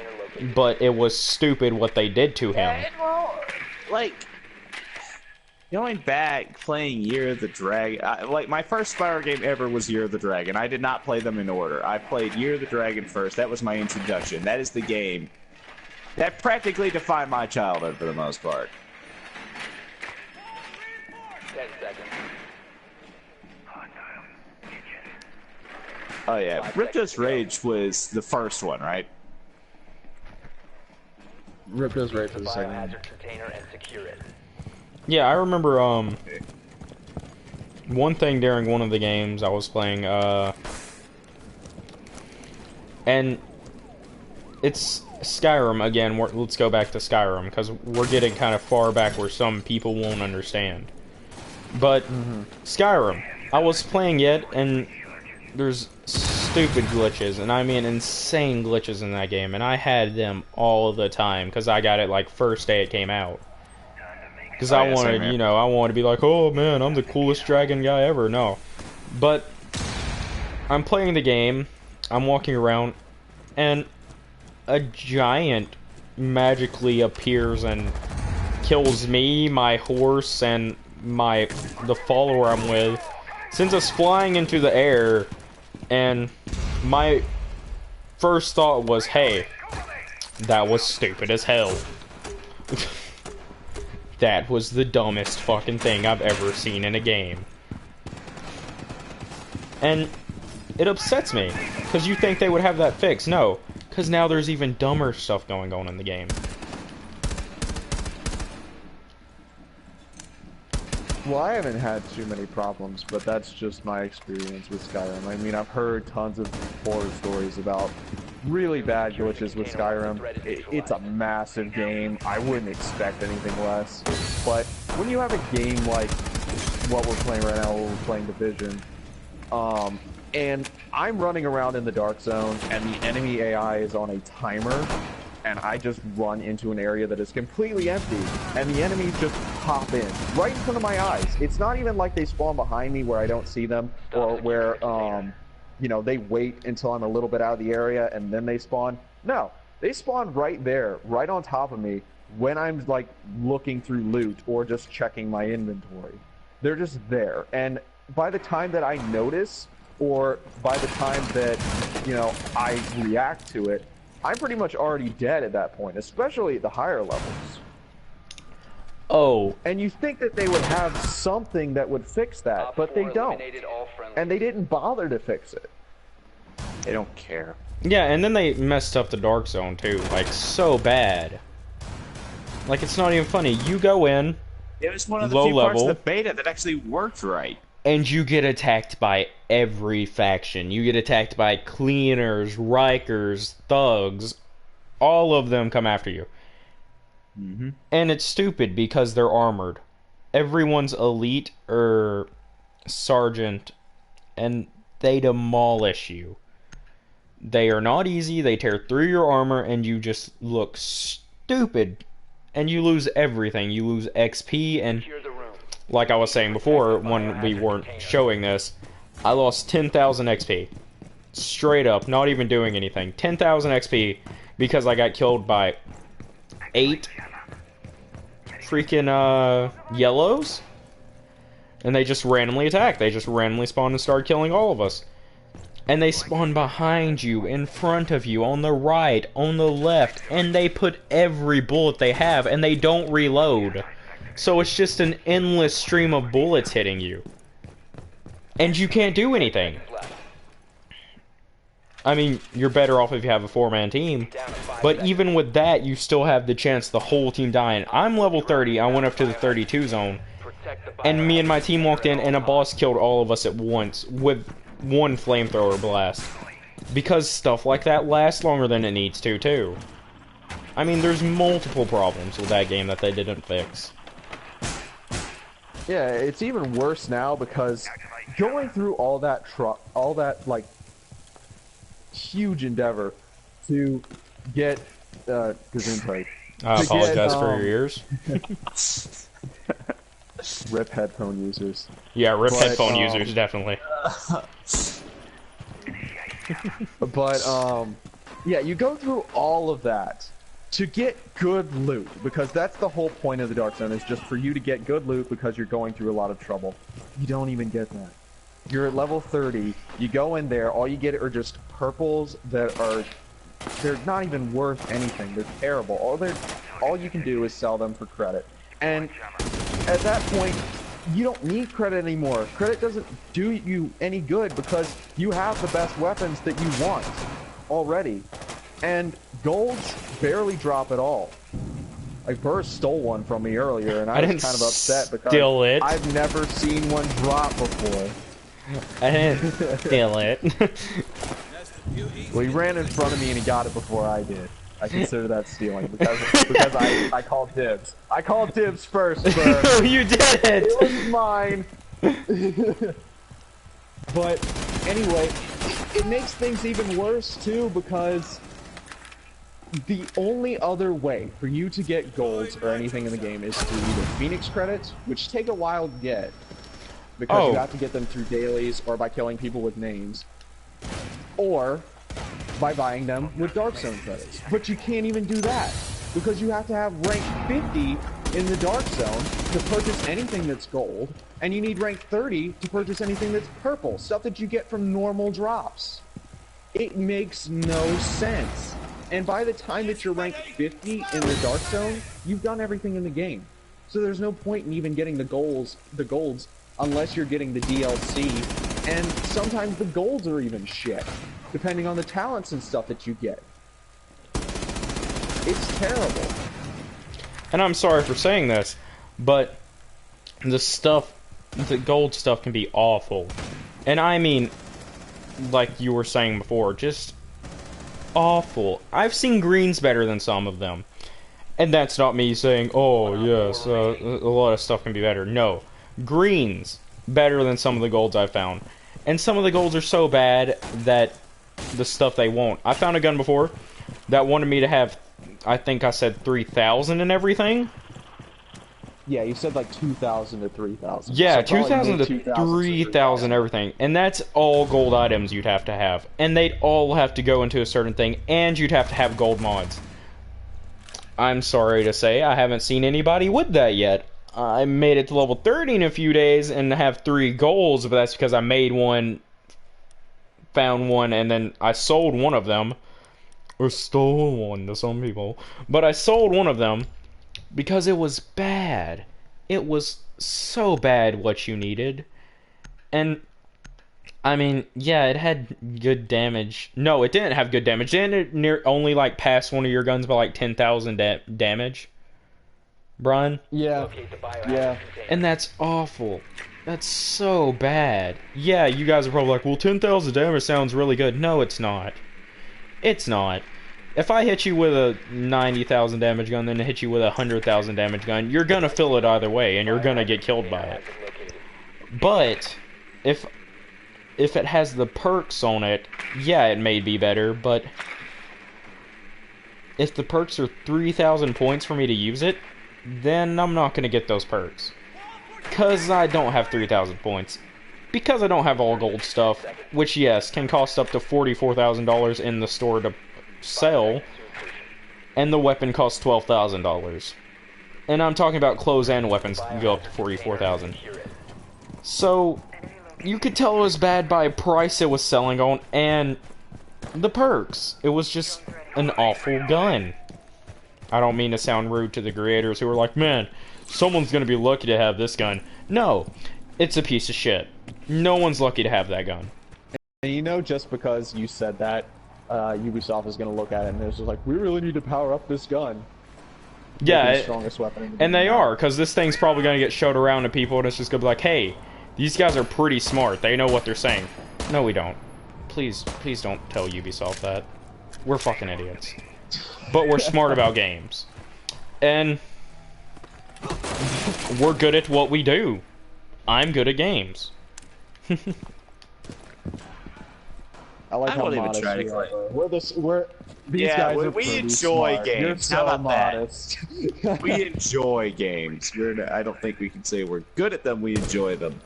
but it was stupid what they did to him. Well, like, going back, playing Year of the Dragon, like, my first Spyro game ever was Year of the Dragon. I did not play them in order. I played Year of the Dragon first. That was my introduction. That is the game that practically defined my childhood for the most part. 10 seconds. Oh, yeah. Ripto's Rage was the first one, right? Ripto's Rage for the second. Biohazard container and secure it. Yeah, I remember, one thing during one of the games I was playing, and it's Skyrim again. Let's go back to Skyrim because we're getting kind of far back where some people won't understand. But Skyrim, I was playing it and there's stupid glitches, and I mean insane glitches in that game, and I had them all the time because I got it like first day it came out. Because I wanted, you know, I wanted to be like, oh man, I'm the coolest dragon guy ever. No, but I'm playing the game, I'm walking around, and a giant magically appears and kills me, my horse, and the follower I'm with, sends us flying into the air, and my first thought was, hey, that was stupid as hell. That was the dumbest fucking thing I've ever seen in a game. And it upsets me, because you think they would have that fixed. No, because now there's even dumber stuff going on in the game. Well, I haven't had too many problems, but that's just my experience with Skyrim. I mean, I've heard tons of horror stories about really bad glitches with Skyrim. It's a massive game. I wouldn't expect anything less. But when you have a game like what we're playing right now, we're playing Division, and I'm running around in the dark zone, and the enemy AI is on a timer, and I just run into an area that is completely empty, and the enemies just pop in right in front of my eyes. It's not even like they spawn behind me where I don't see them, or where you know, they wait until I'm a little bit out of the area and then they spawn. No, they spawn right there, right on top of me when I'm like looking through loot or just checking my inventory. They're just there, and by the time that I notice, or by the time that, you know, I react to it, I'm pretty much already dead at that point, especially at the higher levels. Oh. And you think that they would have something that would fix that, but they don't. And they didn't bother to fix it. They don't care. Yeah, and then they messed up the Dark Zone too, like so bad. Like, it's not even funny. You go in, it was one of the low few parts level, of the beta that actually worked right. And you get attacked by every faction. You get attacked by cleaners, Rikers, thugs. All of them come after you. And it's stupid because they're armored. Everyone's elite or sergeant, and they demolish you. They are not easy. They tear through your armor, and you just look stupid. And you lose everything. You lose XP, and like I was saying before, when we weren't showing this, I lost 10,000 XP. Straight up, not even doing anything. 10,000 XP because I got killed by 8 freaking yellows. And they just randomly attacked. They just randomly spawned and started killing all of us. And they spawn behind you, in front of you, on the right, on the left, and they put every bullet they have, and they don't reload. So it's just an endless stream of bullets hitting you. And you can't do anything. I mean, you're better off if you have a 4-man team. But even with that, you still have the chance the whole team dying. I'm level 30, I went up to the 32 zone. And me and my team walked in, and a boss killed all of us at once with one flamethrower blast. Because stuff like that lasts longer than it needs to, too. I mean, there's multiple problems with that game that they didn't fix. Yeah, it's even worse now because going through all that like huge endeavor to get Gesundheit. I apologize for your ears. Rip headphone users. Yeah, rip headphone users, definitely. But yeah, you go through all of that to get good loot, because that's the whole point of the Dark Zone, is just for you to get good loot because you're going through a lot of trouble. You don't even get that. You're at level 30, you go in there, all you get are just purples that are, they're not even worth anything. They're terrible. All you can do is sell them for credit. And at that point, you don't need credit anymore. Credit doesn't do you any good because you have the best weapons that you want already. And golds barely drop at all. Like, Burr stole one from me earlier, and I was kind of upset because I've never seen one drop before. I didn't steal it. Well, he ran in front of me and he got it before I did. I consider that stealing because I called dibs. I called dibs first, Burr. No, you didn't! It was mine. But anyway, it makes things even worse too because the only other way for you to get golds or anything in the game is through either Phoenix credits, which take a while to get because you have to get them through dailies or by killing people with names, or by buying them with Dark Zone credits. But you can't even do that because you have to have rank 50 in the Dark Zone to purchase anything that's gold, and you need rank 30 to purchase anything that's purple, stuff that you get from normal drops. It makes no sense. And by the time that you're ranked 50 in the Dark Zone, you've done everything in the game. So there's no point in even getting the golds unless you're getting the DLC, and sometimes the golds are even shit, depending on the talents and stuff that you get. It's terrible. And I'm sorry for saying this, but the gold stuff can be awful. And I mean, like you were saying before, just awful. I've seen greens better than some of them. And that's not me saying, oh, yes, a lot of stuff can be better. No. Greens, better than some of the golds I've found. And some of the golds are so bad that the stuff they won't. I found a gun before that wanted me to have, I think I said 3,000 and everything. Yeah, you said like 2,000 to 3,000. Yeah, so 2,000 to 3,000 everything. And that's all gold items you'd have to have. And they'd all have to go into a certain thing, and you'd have to have gold mods. I'm sorry to say, I haven't seen anybody with that yet. I made it to level 30 in a few days and have 3 golds, but that's because I made one, found one, and then I sold one of them. Or stole one to some people. But I sold one of them because it was bad. It was so bad what you needed. And, I mean, yeah, it had good damage. No, it didn't have good damage. Didn't it only, like, pass one of your guns by, like, 10,000 damage? Brian? Yeah. Yeah. And that's awful. That's so bad. Yeah, you guys are probably like, well, 10,000 damage sounds really good. No, it's not. It's not. If I hit you with a 90,000 damage gun, then hit you with a 100,000 damage gun, you're gonna feel it either way, and you're gonna get killed by it. But, if it has the perks on it, yeah, it may be better, but if the perks are 3,000 points for me to use it, then I'm not gonna get those perks. Because I don't have 3,000 points. Because I don't have all gold stuff, which, yes, can cost up to $44,000 in the store to sell, and the weapon costs $12,000. And I'm talking about clothes and weapons go up to $44,000. So, you could tell it was bad by price it was selling on, and the perks. It was just an awful gun. I don't mean to sound rude to the creators who are like, man, someone's gonna be lucky to have this gun. No, it's a piece of shit. No one's lucky to have that gun. And you know, just because you said that, Ubisoft is gonna look at it and they're just like, we really need to power up this gun. Yeah, the strongest weapon in the and game they now. are, because this thing's probably gonna get showed around to people and it's just gonna be like, hey, these guys are pretty smart. They know what they're saying. No, we don't. Please don't tell Ubisoft that. We're fucking idiots. But we're smart about games. And we're good at what we do. I'm good at games. I like I how won't even modest try to we claim. are. These guys are we pretty enjoy smart. games. You're so How about that? modest. We enjoy games. I don't think we can say we're good at them. We enjoy them.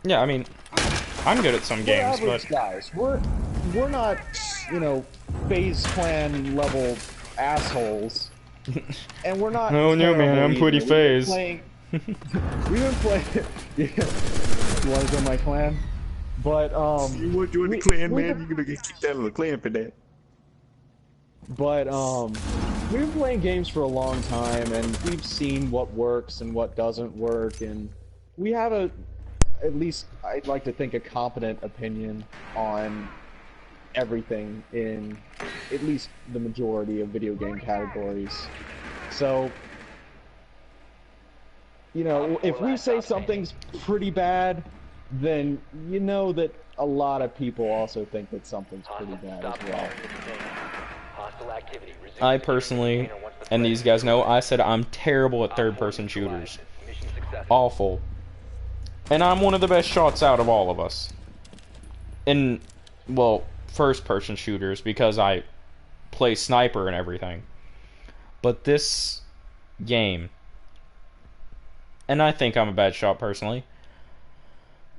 Yeah, I mean, I'm good at some We're games, average but guys. We're not, you know, FaZe Clan level assholes. And we're not. oh no, man, I'm terrible pretty either. phased. We've been playing. Yeah. You want to join my clan? But You want to join the clan, man? You're gonna get kicked out of the clan for that. But we've been playing games for a long time, and we've seen what works and what doesn't work, and we have at least I'd like to think, a competent opinion on everything in at least the majority of video game categories. So, you know, if we say something's pretty bad, then you know that a lot of people also think that something's pretty Hostile. bad Stop as well. all container. Hostile activity. Resume I securing the personally, container once the and threat these is guys know, neutralized. I said I'm terrible at Op 4 third-person neutralized. shooters. Mission successful. Awful. And I'm one of the best shots out of all of us. In, well, first-person shooters, because I play sniper and everything. But this game, and I think I'm a bad shot personally,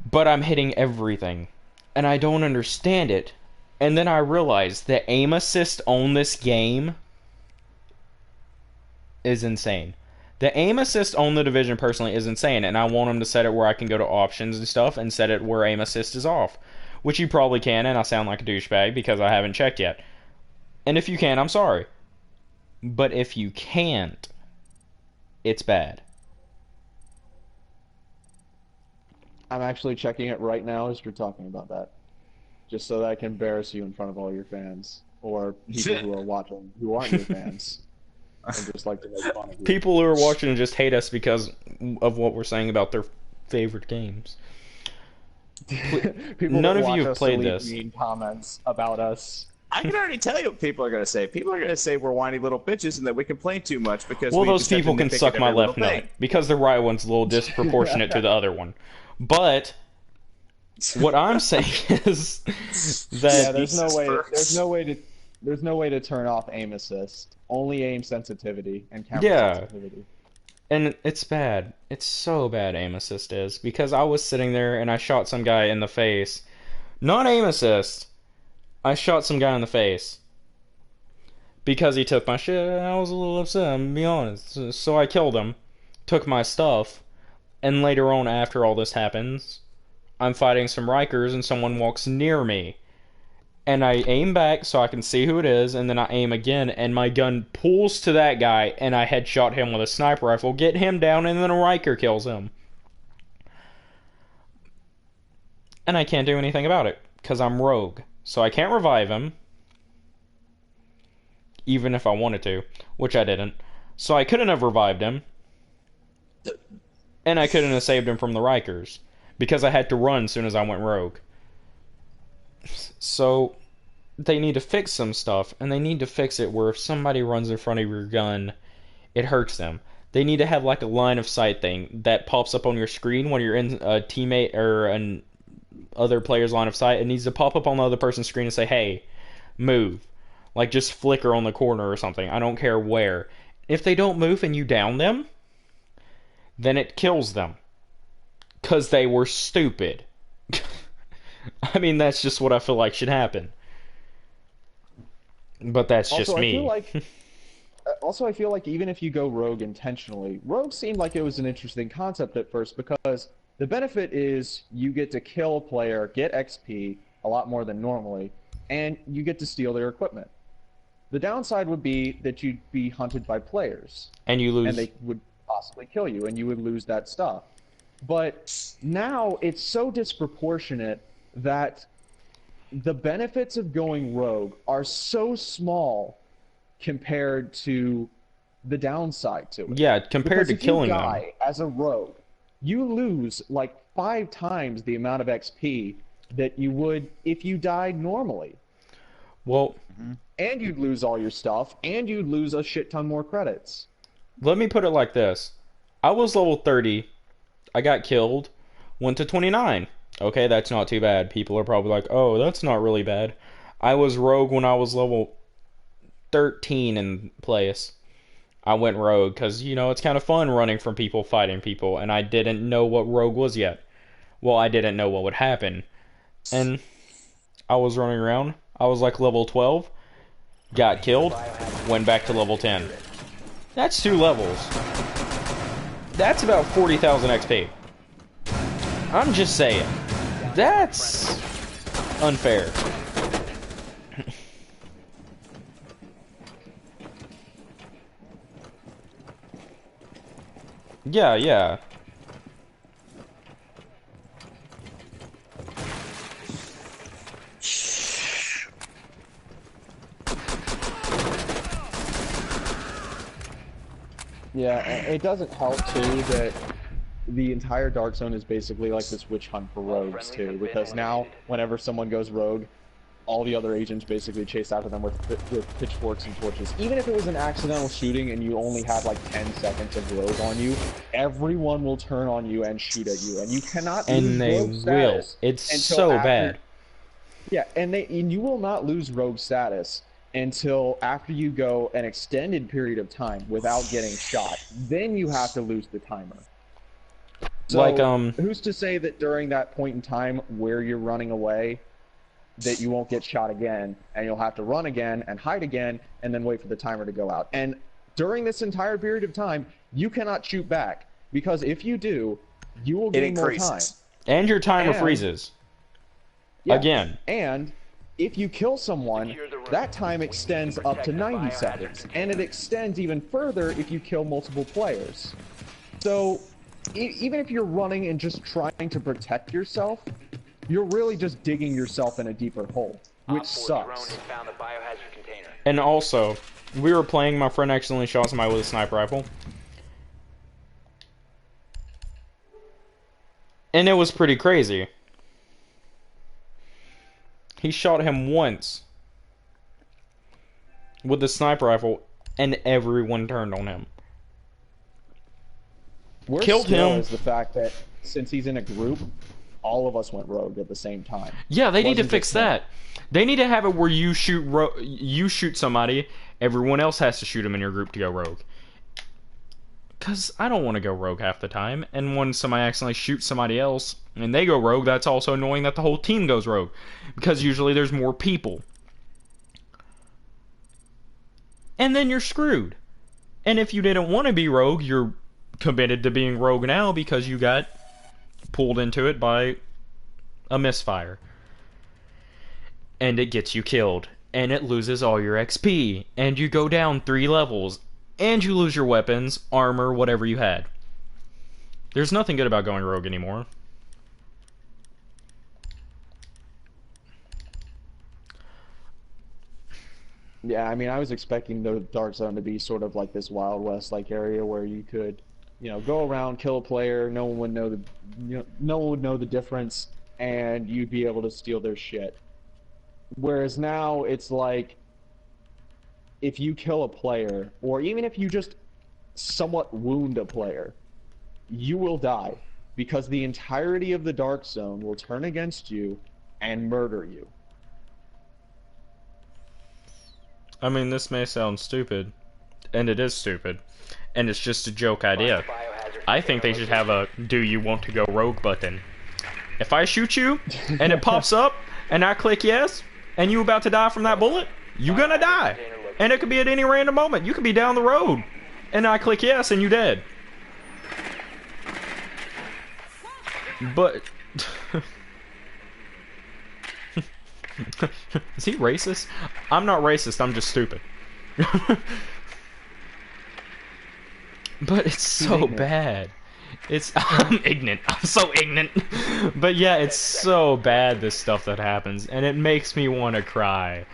but I'm hitting everything. And I don't understand it. And then I realize the aim assist on this game is insane. The aim assist on the Division personally is insane, and I want them to set it where I can go to options and stuff and set it where aim assist is off. Which you probably can, and I sound like a douchebag because I haven't checked yet. And if you can, I'm sorry. But if you can't, it's bad. I'm actually checking it right now as you're talking about that. Just so that I can embarrass you in front of all your fans. Or people who are watching who aren't your fans. And just like to make fun of you. People who are watching just hate us because of what we're saying about their favorite games. People None that of you watch have us played leave this. mean comments about us. I can already tell you what people are going to say. People are going to say we're whiny little bitches and that we complain too much because Well, we those just have to people can nitpick suck at my every left little nut thing. because the right one's a little disproportionate to the other one. But what I'm saying is that Yeah, there's no Jesus way. Christ. There's no way to turn off aim assist. Only aim sensitivity and camera Yeah. sensitivity. and it's bad. It's so bad aim assist is because I was sitting there and I shot some guy in the face. Not aim assist. I shot some guy in the face because he took my shit. I was a little upset, I'm gonna be honest. So I killed him, took my stuff, and later on after all this happens, I'm fighting some Rikers and someone walks near me. And I aim back so I can see who it is, and then I aim again, and my gun pulls to that guy, and I headshot him with a sniper rifle, get him down, and then a Riker kills him. And I can't do anything about it, because I'm rogue. So I can't revive him, even if I wanted to, which I didn't. So I couldn't have revived him, and I couldn't have saved him from the Rikers, because I had to run as soon as I went rogue. So they need to fix some stuff, and they need to fix it where if somebody runs in front of your gun, it hurts them. They need to have like a line of sight thing that pops up on your screen when you're in a teammate or an other player's line of sight. It needs to pop up on the other person's screen and say, hey, move. Like just flicker on the corner or something. I don't care where. If they don't move and you down them, then it kills them. 'Cause they were stupid. I mean, that's just what I feel like should happen. But that's just Also, me. I feel like even if you go rogue intentionally, rogue seemed like it was an interesting concept at first because the benefit is you get to kill a player, get XP a lot more than normally, and you get to steal their equipment. The downside would be that you'd be hunted by players, And you lose. and they would possibly kill you, and you would lose that stuff. But now it's so disproportionate that the benefits of going rogue are so small compared to the downside to it. Yeah, compared to Because if killing you them. die as a rogue, you lose like 5 times the amount of XP that you would if you died normally. Well, And you'd lose all your stuff, and you'd lose a shit ton more credits. let me put it like this. I was level 30. I got killed. Went to 29. Okay, that's not too bad. People are probably like, oh, that's not really bad. I was rogue when I was level 13 in place. I went rogue because, you know, it's kind of fun running from people, fighting people, and I didn't know what rogue was yet. Well, I didn't know what would happen. And I was running around. I was like level 12. Got killed. Went back to level 10. That's 2 levels. That's about 40,000 XP. I'm just saying. That's unfair. Yeah, yeah. Yeah, and it doesn't help too that the entire Dark Zone is basically like this witch hunt for rogues too, because now whenever someone goes rogue, all the other agents basically chase after them with pitchforks and torches. Even if it was an accidental shooting and you only had like 10 seconds of rogue on you, everyone will turn on you and shoot at you, and you cannot lose rogue status. It's so bad. Yeah, and you will not lose rogue status until after you go an extended period of time without getting shot. Then you have to lose the timer. So, Like, who's to say that during that point in time where you're running away, that you won't get shot again, and you'll have to run again and hide again and then wait for the timer to go out. And during this entire period of time, you cannot shoot back, because if you do, you will gain more time. And your timer freezes. Yeah, again. And if you kill someone, that time extends up to 90 seconds, and it extends even further if you kill multiple players. So, even if you're running and just trying to protect yourself, you're really just digging yourself in a deeper hole, which sucks. And also, we were playing, my friend accidentally shot somebody with a sniper rifle. And it was pretty crazy. He shot him once with the sniper rifle, and everyone turned on him. Worse Killed him. Is the fact that since he's in a group, all of us went rogue at the same time. Yeah, they need to fix that. They need to have it where you shoot somebody, everyone else has to shoot him in your group to go rogue. Because I don't want to go rogue half the time, and when somebody accidentally shoots somebody else, and they go rogue, that's also annoying that the whole team goes rogue. Because usually there's more people. And then you're screwed. And if you didn't want to be rogue, you're committed to being rogue now because you got pulled into it by a misfire. And it gets you killed. And it loses all your XP. And you go down 3 levels. And you lose your weapons, armor, whatever you had. There's nothing good about going rogue anymore. Yeah, I mean, I was expecting the Dark Zone to be sort of like this Wild West-like area where you could, go around, kill a player, no one would know the difference, and you'd be able to steal their shit. Whereas now it's like, if you kill a player, or even if you just somewhat wound a player, you will die, because the entirety of the Dark Zone will turn against you and murder you. I mean, this may sound stupid, and it is stupid, and it's just a joke idea. I think they should have a "Do you want to go rogue" button. If I shoot you, and it pops up, and I click yes, and you about to die from that bullet, you gonna die. And it could be at any random moment. You could be down the road, and I click yes, and you dead. But... Is he racist? I'm not racist, I'm just stupid. But it's so bad. I'm ignorant. I'm so ignorant. But yeah, it's so bad, this stuff that happens, and it makes me want to cry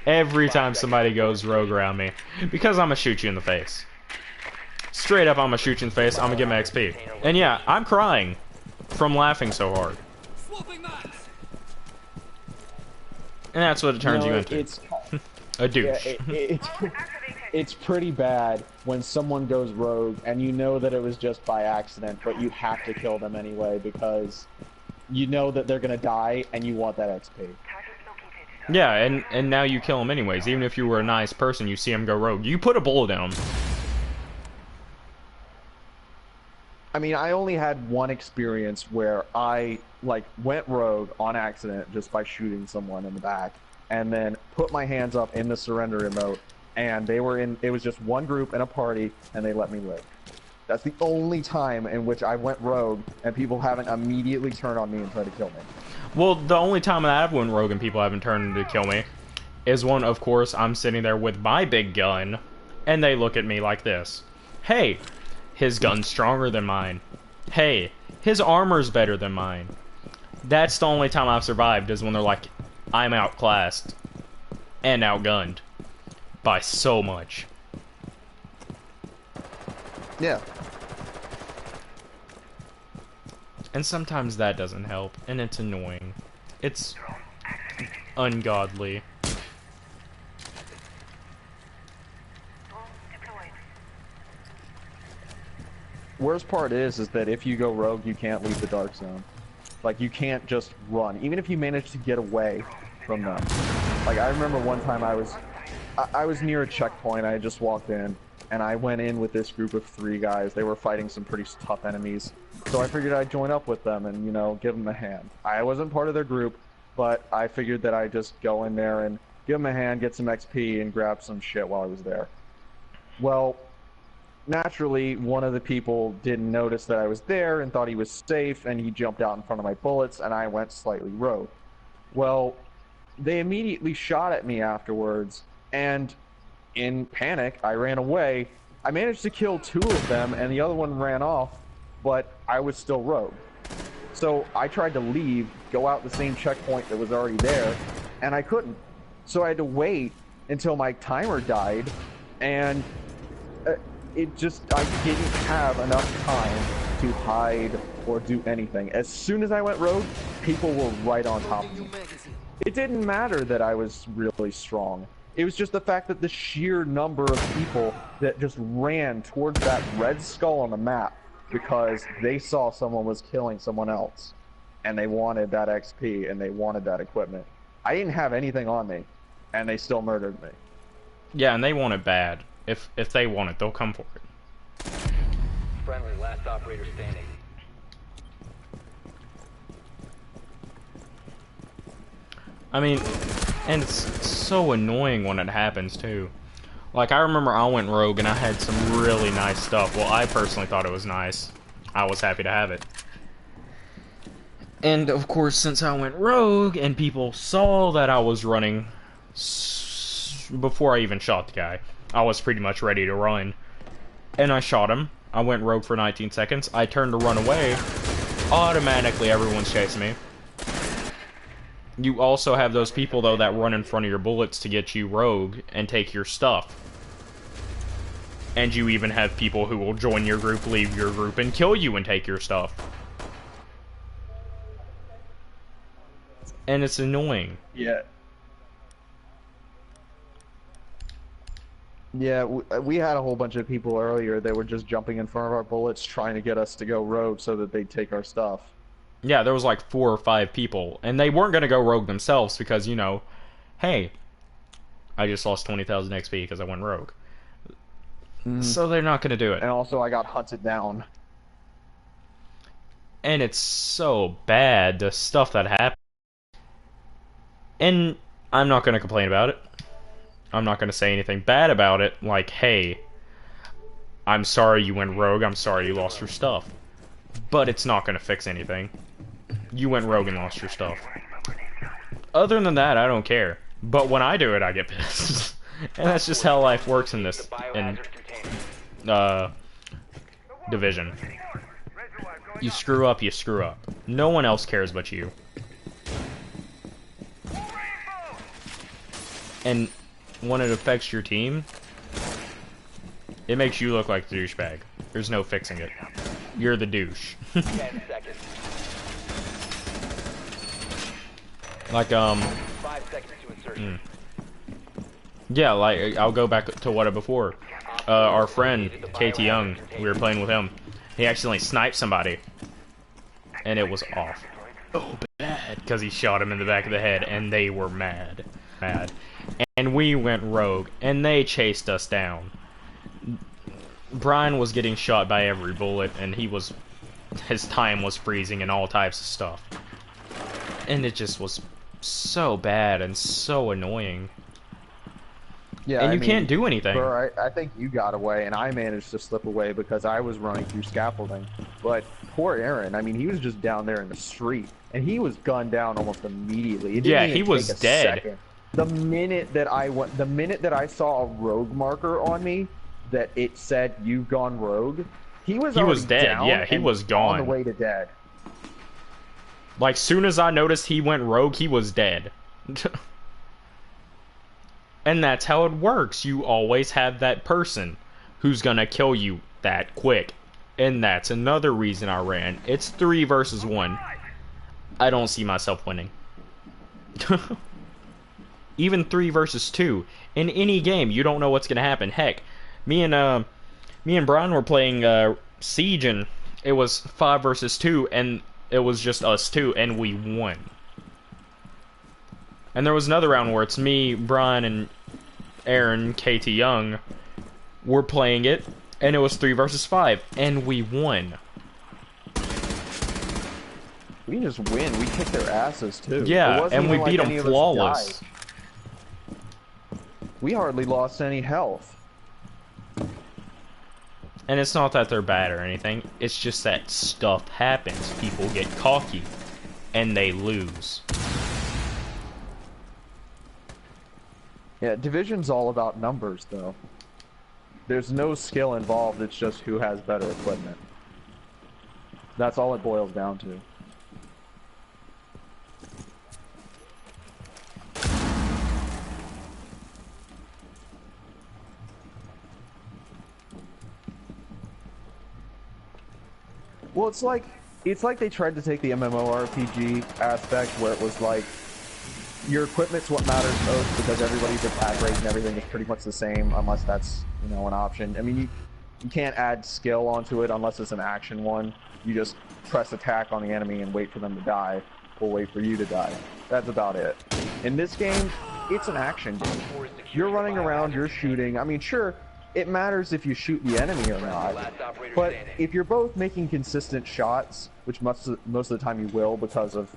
every time somebody goes rogue around me, because I'm gonna shoot you in the face. Straight up, I'm gonna shoot you in the face, I'm gonna get my XP. And yeah, I'm crying from laughing so hard. And that's what it turns you into. A douche. Yeah, it's pretty bad when someone goes rogue and you know that it was just by accident, but you have to kill them anyway because you know that they're gonna die and you want that XP. Yeah, and now you kill them anyways. Even if you were a nice person, you see them go rogue. You put a bullet in them. I mean, I only had one experience where I, went rogue on accident just by shooting someone in the back, and then put my hands up in the surrender emote, and it was just one group in a party, and they let me live. That's the only time in which I went rogue, and people haven't immediately turned on me and tried to kill me. Well, the only time that I've went rogue and people haven't turned to kill me is when, of course, I'm sitting there with my big gun, and they look at me like this. Hey, his gun's stronger than mine. Hey, his armor's better than mine. That's the only time I've survived, is when they're like, I'm outclassed and outgunned by so much. Yeah. And sometimes that doesn't help, and it's annoying. It's ungodly. Worst part is that if you go rogue, you can't leave the dark zone. Like, you can't just run, even if you manage to get away from them. Like, I remember one time I was near a checkpoint. I had just walked in, and I went in with this group of 3 guys. They were fighting some pretty tough enemies, so I figured I'd join up with them and, you know, give them a hand. I wasn't part of their group, but I figured that I'd just go in there and give them a hand, get some XP, and grab some shit while I was there. Well, naturally, one of the people didn't notice that I was there and thought he was safe, and he jumped out in front of my bullets, and I went slightly rogue. Well, they immediately shot at me afterwards, and in panic, I ran away. I managed to kill 2 of them, and the other one ran off, but I was still rogue. So I tried to leave, go out the same checkpoint that was already there, and I couldn't. So I had to wait until my timer died, and I didn't have enough time to hide or do anything. As soon as I went rogue, people were right on top of me. It didn't matter that I was really strong. It was just the fact that the sheer number of people that just ran towards that red skull on the map because they saw someone was killing someone else, and they wanted that XP and they wanted that equipment. I didn't have anything on me, and they still murdered me. Yeah, and they want it bad. If they want it, they'll come for it. Friendly, last operator standing. I mean, and it's so annoying when it happens, too. Like, I remember I went rogue and I had some really nice stuff. Well, I personally thought it was nice. I was happy to have it. And, of course, since I went rogue and people saw that I was running before I even shot the guy, I was pretty much ready to run. And I shot him. I went rogue for 19 seconds. I turned to run away. Automatically, everyone's chasing me. You also have those people, though, that run in front of your bullets to get you rogue and take your stuff. And you even have people who will join your group, leave your group, and kill you and take your stuff. And it's annoying. Yeah. Yeah, we had a whole bunch of people earlier that were just jumping in front of our bullets trying to get us to go rogue so that they'd take our stuff. Yeah, there was like 4 or 5 people, and they weren't going to go rogue themselves because, you know, hey, I just lost 20,000 XP because I went rogue. So they're not going to do it. And also I got hunted down. And it's so bad, the stuff that happened. And I'm not going to complain about it. I'm not going to say anything bad about it, like, hey, I'm sorry you went rogue, I'm sorry you lost your stuff. But it's not going to fix anything. You went rogue and lost your stuff. Other than that, I don't care. But when I do it, I get pissed. And that's just how life works in this, division. You screw up, you screw up. No one else cares but you. And when it affects your team, it makes you look like the douchebag. There's no fixing it. You're the douche. 10 seconds. Like, 5 seconds to insertion. Yeah, like, I'll go back to what before. Our friend, KT Young, we were playing with him. He accidentally sniped somebody. And it was off. Oh, bad. Because he shot him in the back of the head, and they were mad. Mad. And we went rogue, and they chased us down. Brian was getting shot by every bullet, and his time was freezing and all types of stuff. And it just was so bad and so annoying. Yeah, and you can't do anything. Burr, I think you got away, and I managed to slip away because I was running through scaffolding. But poor Aaron, I mean, he was just down there in the street, and he was gunned down almost immediately. It didn't even he was take a dead. second. The minute that I saw a rogue marker on me, that it said "You've gone rogue," he was dead. Down yeah, he was on gone. the way to dead. Like, soon as I noticed he went rogue, he was dead. And that's how it works. You always have that person who's gonna kill you that quick. And that's another reason I ran. It's 3 versus 1. I don't see myself winning. Even 3 versus 2. In any game, you don't know what's gonna happen. Heck, me and Brian were playing Siege, and it was 5 versus 2, and it was just us two, and we won. And there was another round where it's me, Brian, and Aaron, KT Young, were playing it, and it was 3 versus 5, and we won. We just win. We kick their asses too. Yeah, and we beat them flawless. We hardly lost any health. And it's not that they're bad or anything, it's just that stuff happens. People get cocky, and they lose. Yeah, Division's all about numbers, though. There's no skill involved, it's just who has better equipment. That's all it boils down to. Well, it's like they tried to take the MMORPG aspect where it was like your equipment's what matters most because everybody's attack rate and everything is pretty much the same unless that's, you know, an option. I mean, you can't add skill onto it unless it's an action one. You just press attack on the enemy and wait for them to die, or wait for you to die. That's about it. In this game, it's an action game. You're running around, you're shooting. I mean, sure, it matters if you shoot the enemy or not, but if you're both making consistent shots, which most of the time you will because of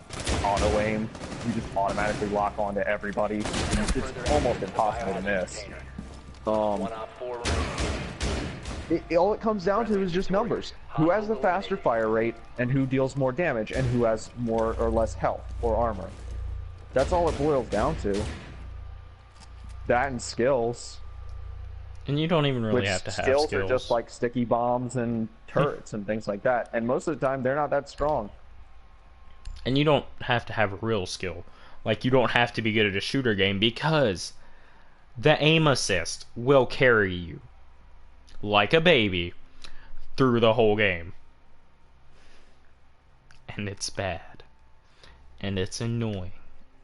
auto-aim, you just automatically lock onto everybody. It's almost impossible to miss. All it comes down to is just numbers. Who has the faster fire rate, and who deals more damage, and who has more or less health or armor. That's all it boils down to. That and skills. And you don't even really have to have skills. Skills are just like sticky bombs and turrets and things like that. And most of the time, they're not that strong. And you don't have to have a real skill. Like, you don't have to be good at a shooter game because the aim assist will carry you like a baby through the whole game. And it's bad. And it's annoying.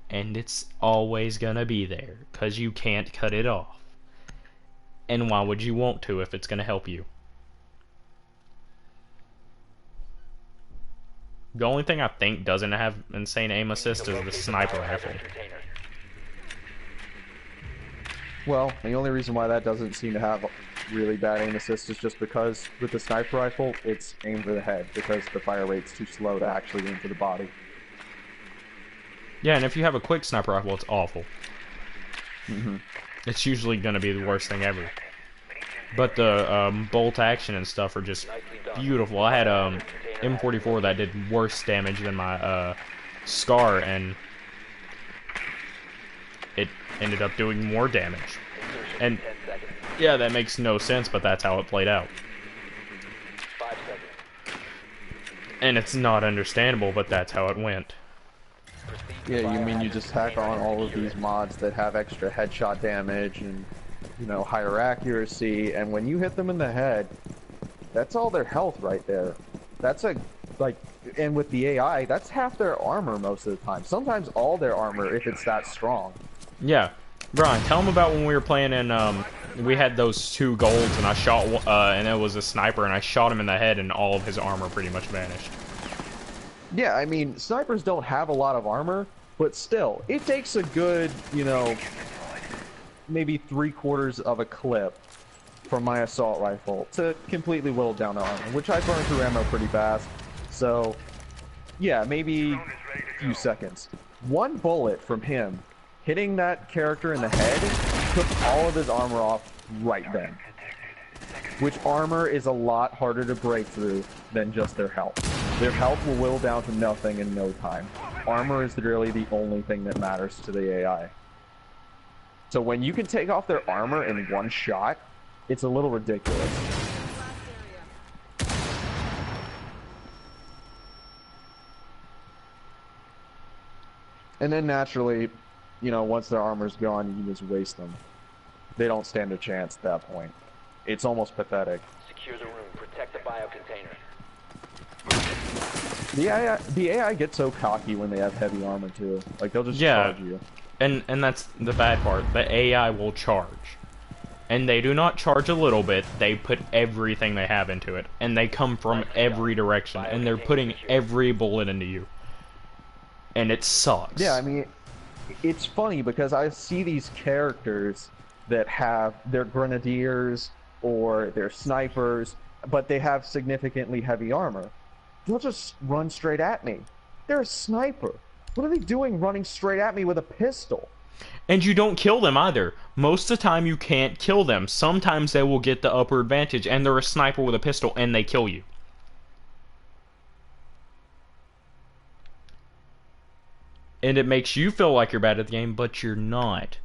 And it's always gonna be there because you can't cut it off. And why would you want to if it's going to help you? The only thing I think doesn't have insane aim assist is the sniper rifle. Well, the only reason why that doesn't seem to have really bad aim assist is just because with the sniper rifle, it's aimed for the head because the fire rate's too slow to actually aim for the body. Yeah, and if you have a quick sniper rifle, it's awful. Mm-hmm. It's usually going to be the worst thing ever. But the bolt action and stuff are just beautiful. I had M44 that did worse damage than my Scar, and it ended up doing more damage. And yeah, that makes no sense, but that's how it played out. And it's not understandable, but that's how it went. Yeah, you mean you just tack on all of these mods that have extra headshot damage and, you know, higher accuracy, and when you hit them in the head, that's all their health right there. That's and with the AI, that's half their armor most of the time. Sometimes all their armor if it's that strong. Yeah. Brian, tell them about when we were playing in, we had those 2 golds, and I shot, and it was a sniper, and I shot him in the head, and all of his armor pretty much vanished. Yeah, I mean, snipers don't have a lot of armor, but still, it takes a good, you know, maybe 3/4 of a clip from my assault rifle to completely whittle down their armor, which I burn through ammo pretty fast. So, yeah, maybe a few seconds. One bullet from him hitting that character in the head took all of his armor off right then. Which armor is a lot harder to break through than just their health. Their health will whittle down to nothing in no time. Armor is really the only thing that matters to the AI. So when you can take off their armor in one shot, it's a little ridiculous. And then naturally, you know, once their armor's gone, you just waste them. They don't stand a chance at that point. It's almost pathetic. Secure the room. Protect the bio container. The AI gets so cocky when they have heavy armor too. Like they'll just Yeah. charge you. And that's the bad part. The AI will charge. And they do not charge a little bit, they put everything they have into it. And they come from every direction. And they're putting every bullet into you. And it sucks. Yeah, I mean, it's funny because I see these characters that have their grenadiers or their snipers, but they have significantly heavy armor. They'll just run straight at me. They're a sniper. What are they doing running straight at me with a pistol? And you don't kill them either. Most of the time you can't kill them. Sometimes they will get the upper advantage and they're a sniper with a pistol and they kill you. And it makes you feel like you're bad at the game, but you're not.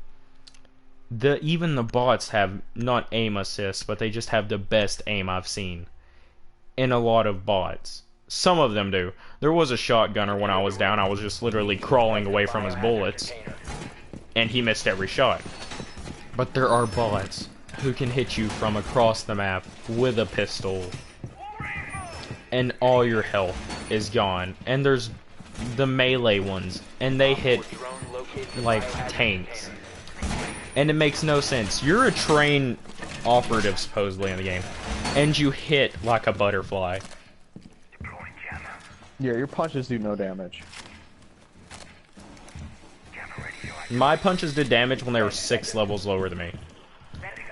Even the bots have not aim assist, but they just have the best aim I've seen in a lot of bots. Some of them do. There was a shotgunner when I was down. I was just literally crawling away from his bullets, and he missed every shot. But there are bots who can hit you from across the map with a pistol, and all your health is gone. And there's the melee ones, and they hit like tanks. And it makes no sense. You're a trained operative, supposedly, in the game, and you hit like a butterfly. Yeah, your punches do no damage. My punches did damage when they were 6 levels lower than me.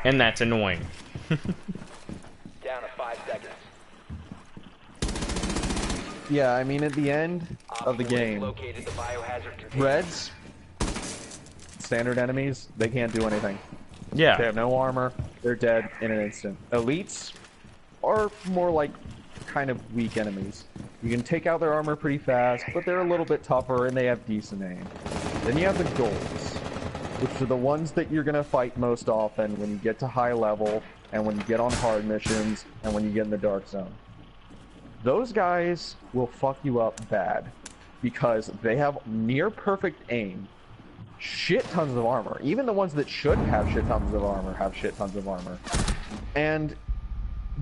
And that's annoying. Down to 5 seconds. Yeah, I mean, at the end of the game, Located the biohazard container. Reds, standard enemies, they can't do anything. They Yeah. have no armor, they're dead in an instant. Elites are more like kind of weak enemies. You can take out their armor pretty fast, but they're a little bit tougher and they have decent aim. Then you have the golds, which are the ones that you're gonna fight most often when you get to high level, and when you get on hard missions, and when you get in the dark zone. Those guys will fuck you up bad, because they have near perfect aim, shit tons of armor. Even the ones that should have shit tons of armor have shit tons of armor. And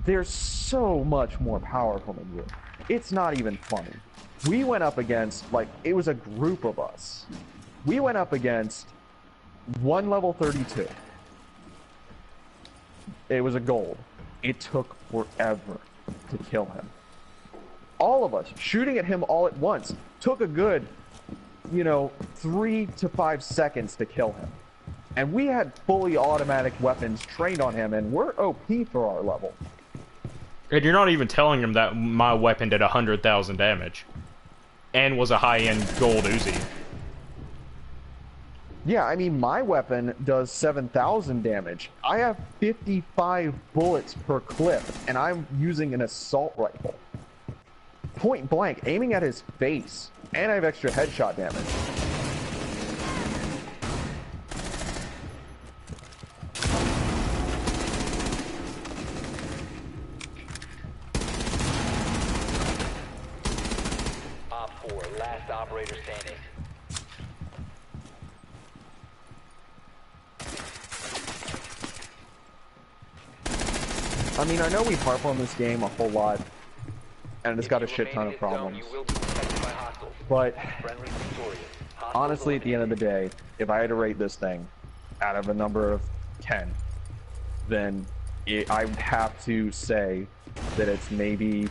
they're so much more powerful than you. It's not even funny. We went up against, like, it was a group of us. We went up against one level 32. It was a gold. It took forever to kill him. All of us shooting at him all at once took a good, 3 to 5 seconds to kill him. And we had fully automatic weapons trained on him, and we're OP for our level. And you're not even telling him that my weapon did 100,000 damage. And was a high-end gold Uzi. Yeah, I mean, my weapon does 7,000 damage. I have 55 bullets per clip, and I'm using an assault rifle. Point blank, aiming at his face. And I have extra headshot damage. Op 4, last operator standing. I mean, I know we harp on this game a whole lot, and it's got a shit ton of problems. But honestly, at the end of the day, if I had to rate this thing out of a number of 10, then I would have to say that it's maybe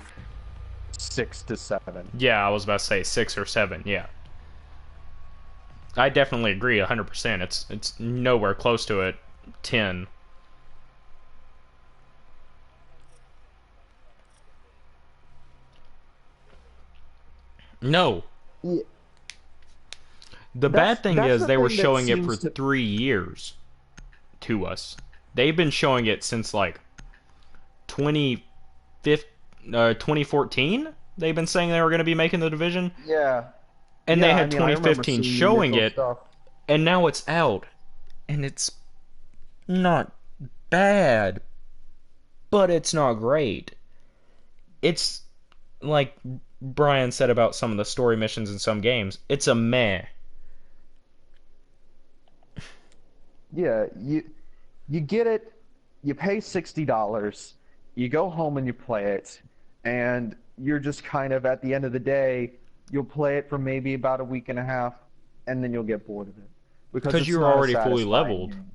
6 to 7. Yeah, I was about to say 6 or 7, yeah. I definitely agree 100%. It's nowhere close to it 10. No. Yeah. The bad thing that's is the they were thing that showing it for seems to- 3 years to us. They've been showing it since like 2014. They've been saying they were going to be making the Division, Yeah. and Yeah, they I had mean, I remember 2015 seeing showing initial it, stuff. and now it's out, and it's not bad, but it's not great. It's like Brian said about some of the story missions in some games. It's a meh. Yeah, you get it, you pay $60, you go home and you play it, and you're just kind of at the end of the day, you'll play it for maybe about a week and a half, and then you'll get bored of it because Because it's you're not a already fully satisfying leveled. game.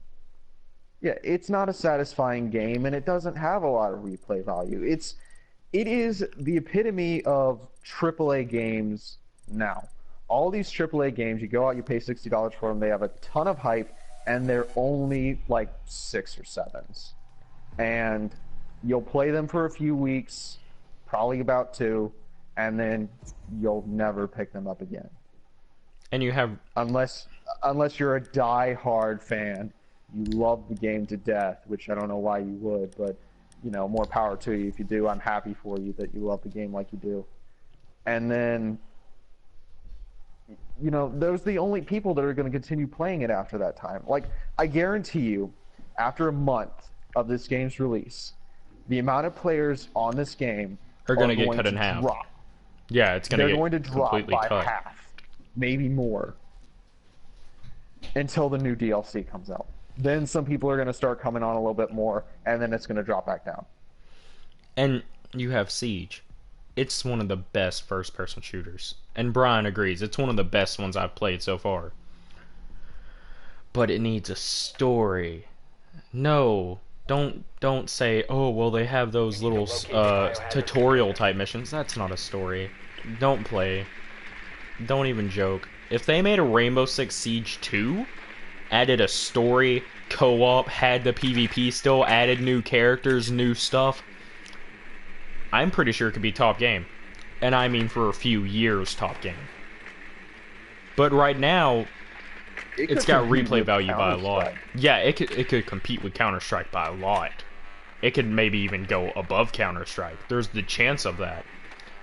Yeah, it's not a satisfying game, and it doesn't have a lot of replay value. It is the epitome of AAA games now. All these AAA games, you go out, you pay $60 for them, they have a ton of hype, and they're only like 6 or 7s. And you'll play them for a few weeks, probably about 2, and then you'll never pick them up again. And you have Unless you're a die-hard fan, you love the game to death, which I don't know why you would, but you know, more power to you if you do. I'm happy for you that you love the game like you do. And then, you know, those are the only people that are going to continue playing it after that time. Like, I guarantee you, after a month of this game's release, the amount of players on this game are going to get cut in half. Drop. Yeah, it's going They're to get going to drop completely by cut. half, maybe more, until the new DLC comes out. Then some people are going to start coming on a little bit more, and then it's going to drop back down. And you have Siege. It's one of the best first-person shooters. And Brian agrees. It's one of the best ones I've played so far. But it needs a story. No, don't say, oh, well, they have those little tutorial-type missions. That's not a story. Don't play. Don't even joke. If they made a Rainbow Six Siege 2... added a story, co-op, had the PvP still, added new characters, new stuff, I'm pretty sure it could be top game. And I mean for a few years top game. But right now, it's got replay value by a lot. Yeah, it could compete with Counter-Strike by a lot. It could maybe even go above Counter-Strike. There's the chance of that.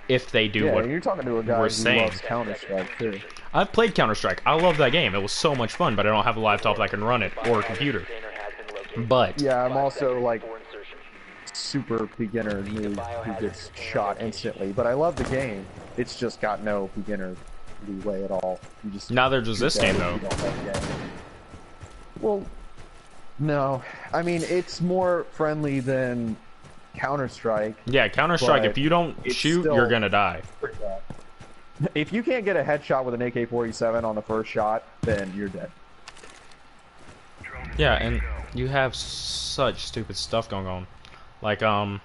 If they do what you're talking to a guy we're who saying. loves Counter-Strike, too. I've played Counter-Strike. I love that game. It was so much fun, but I don't have a laptop that can run it, or a computer. But Yeah, I'm also, like, super beginner noob who gets shot instantly. But I love the game. It's just got no beginner leeway at all. You just now there's this game, though. you don't love the game. Well, no. I mean, it's more friendly than Counter-Strike. Yeah, Counter-Strike, But if you don't it's shoot, still you're gonna die. pretty bad. If you can't get a headshot with an AK-47 on the first shot, then you're dead. Yeah, and you have such stupid stuff going on. Like, I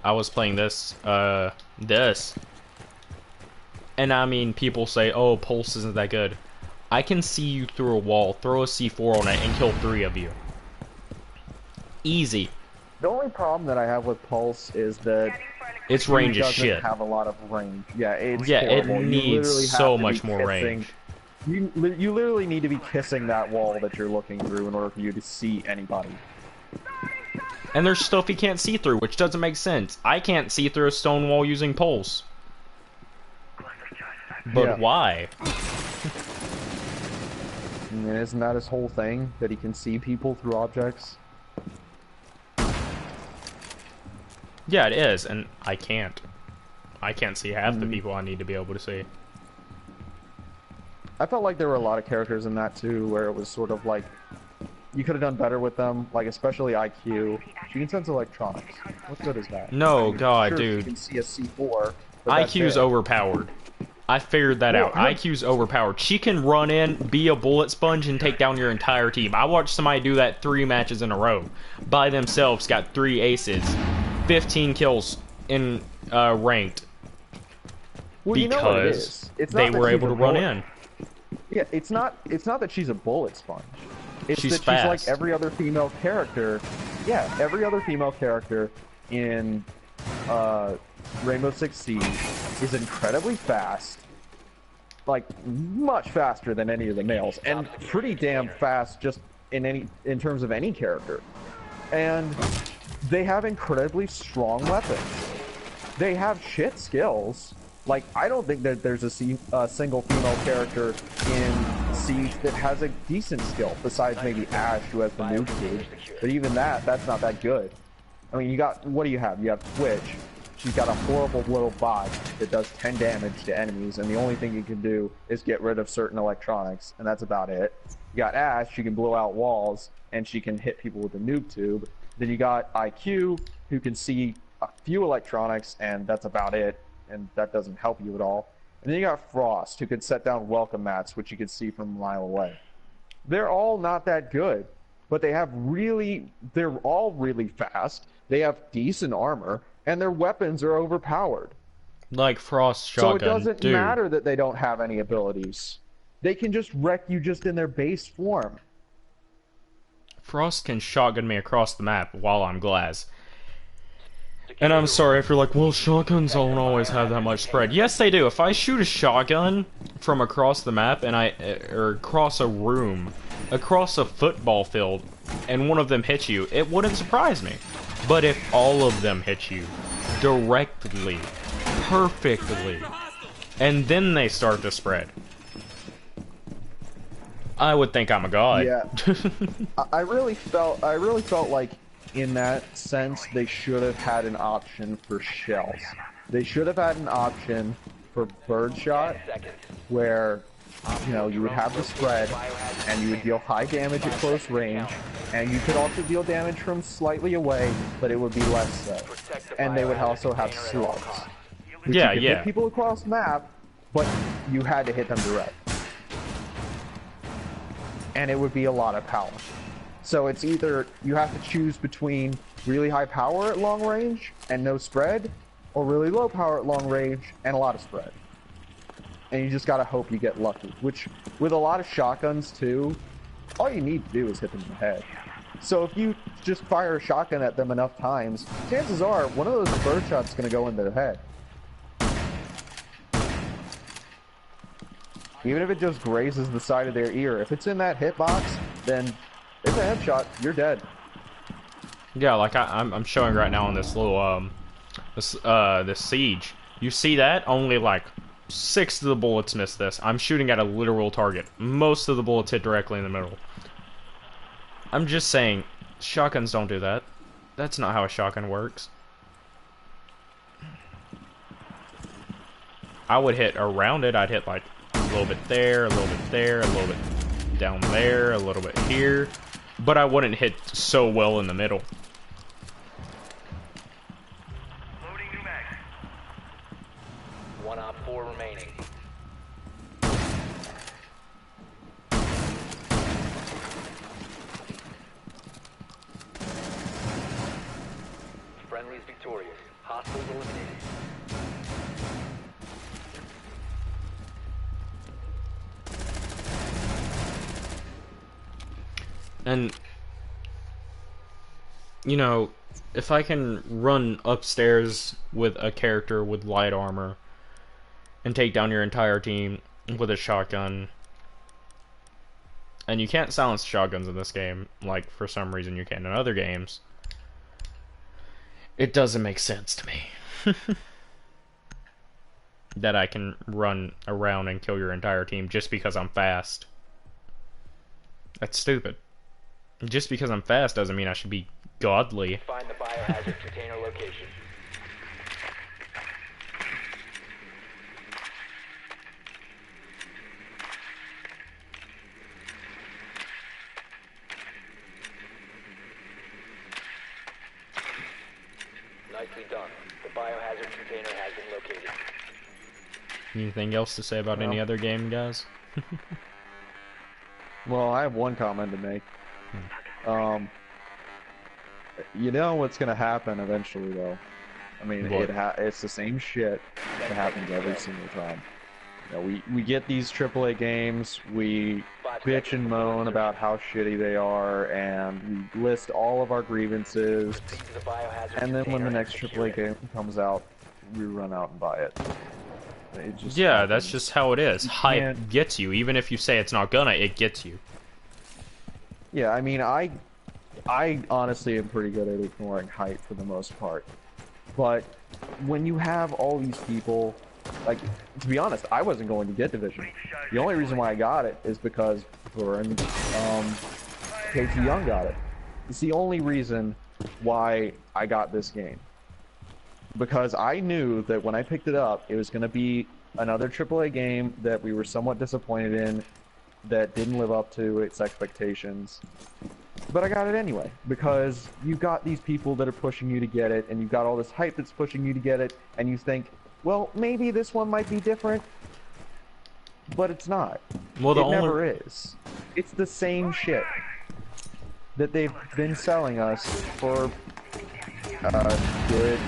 was playing this, and I mean, people say, oh, Pulse isn't that good. I can see you through a wall, throw a C4 on it, and kill 3 of you. Easy. The only problem that I have with Pulse is that Its range it is doesn't shit. have a lot of range. Yeah, it's Yeah, it horrible. You needs literally have so to much be more range. You literally need to be kissing that wall that you're looking through in order for you to see anybody. And there's stuff you can't see through, which doesn't make sense. I can't see through a stone wall using Pulse. But Yeah. why? And isn't that his whole thing? That he can see people through objects? Yeah, it is, and I can't. I can't see half the people I need to be able to see. I felt like there were a lot of characters in that too, where it was sort of like you could have done better with them, like especially IQ. She can sense electronics. What good is that? No, I mean, God, sure, dude. She can see a C4. But that's IQ's it. overpowered. I figured that Well, out. her- IQ's overpowered. She can run in, be a bullet sponge, and take down your entire team. I watched somebody do that 3 matches in a row. By themselves, got 3 aces. 15 kills in ranked. Well, you know what it Because is. It's they not that were she's able a to run bullet- in. Yeah, it's not that she's a bullet sponge. It's She's that she's like fast. every other female character. Yeah, every other female character in Rainbow Six Siege is incredibly fast. Like much faster than any of the males, and pretty damn fast just in terms of any character. And they have incredibly strong weapons. They have shit skills. Like, I don't think that there's a single female character in Siege that has a decent skill, besides maybe Ash, who has the noob tube. But even that's not that good. I mean, what do you have? You have Twitch. She's got a horrible little bot that does 10 damage to enemies, and the only thing you can do is get rid of certain electronics, and that's about it. You got Ash, she can blow out walls, and she can hit people with the noob tube. Then you got IQ, who can see a few electronics, and that's about it, and that doesn't help you at all. And then you got Frost, who can set down welcome mats, which you can see from a mile away. They're all not that good, but they're all really fast. They have decent armor, and their weapons are overpowered. Like Frost shotgun. So it doesn't Dude. matter that they don't have any abilities. They can just wreck you just in their base form. Frost can shotgun me across the map while I'm glass. And I'm sorry if you're like, well, shotguns don't always have that much spread. Yes, they do. If I shoot a shotgun from across the map and or across a room, across a football field, and one of them hits you, it wouldn't surprise me. But if all of them hit you directly, perfectly, and then they start to spread, I would think I'm a god. Yeah. I really felt like in that sense they should have had an option for shells. They should have had an option for birdshot where you would have the spread and you would deal high damage at close range, and you could also deal damage from slightly away, but it would be less so. And they would also have slugs. Which Yeah, you could yeah. hit people across the map, but you had to hit them direct. And it would be a lot of power. So it's either you have to choose between really high power at long range and no spread, or really low power at long range and a lot of spread. And you just gotta hope you get lucky. Which, with a lot of shotguns too, all you need to do is hit them in the head. So if you just fire a shotgun at them enough times, chances are one of those bird shots is gonna go in their head. Even if it just grazes the side of their ear, if it's in that hitbox, then it's a headshot. You're dead. Yeah, like I'm showing right now on this little this siege. You see that? Only like 6 of the bullets miss this. I'm shooting at a literal target. Most of the bullets hit directly in the middle. I'm just saying, shotguns don't do that. That's not how a shotgun works. I would hit around it. I'd hit like a little bit there, a little bit there, a little bit down there, a little bit here. But I wouldn't hit so well in the middle. Loading new mag. 1 op 4 remaining. Friendly's victorious. Hostiles eliminated. And, if I can run upstairs with a character with light armor and take down your entire team with a shotgun, and you can't silence shotguns in this game, like for some reason you can in other games, it doesn't make sense to me. That I can run around and kill your entire team just because I'm fast. That's stupid. Just because I'm fast doesn't mean I should be godly. Find the biohazard container location. Nicely done. The biohazard container has been located. Anything else to say about any other game, guys? Well, I have one comment to make. You know what's gonna happen eventually, though. I mean, What? it's the same shit that happens every single time. We get these AAA games, we bitch and moan about how shitty they are, and we list all of our grievances, The biohazard and then when the container next is AAA secured. game comes out, we run out and buy it. It just Yeah, that's happens. just how it is. Hype can't- gets you. Even if you say it's not gonna, it gets you. Yeah, I mean, I honestly am pretty good at ignoring hype for the most part. But when you have all these people, like, to be honest, I wasn't going to get Division. The only reason why I got it is because Burr and KT Young got it. It's the only reason why I got this game. Because I knew that when I picked it up, it was going to be another AAA game that we were somewhat disappointed in, that didn't live up to its expectations. But I got it anyway, because you got these people that are pushing you to get it, and you've got all this hype that's pushing you to get it, and you think, well, maybe this one might be different, but it's not. Well, It never is. It's the same shit that they've been selling us for a good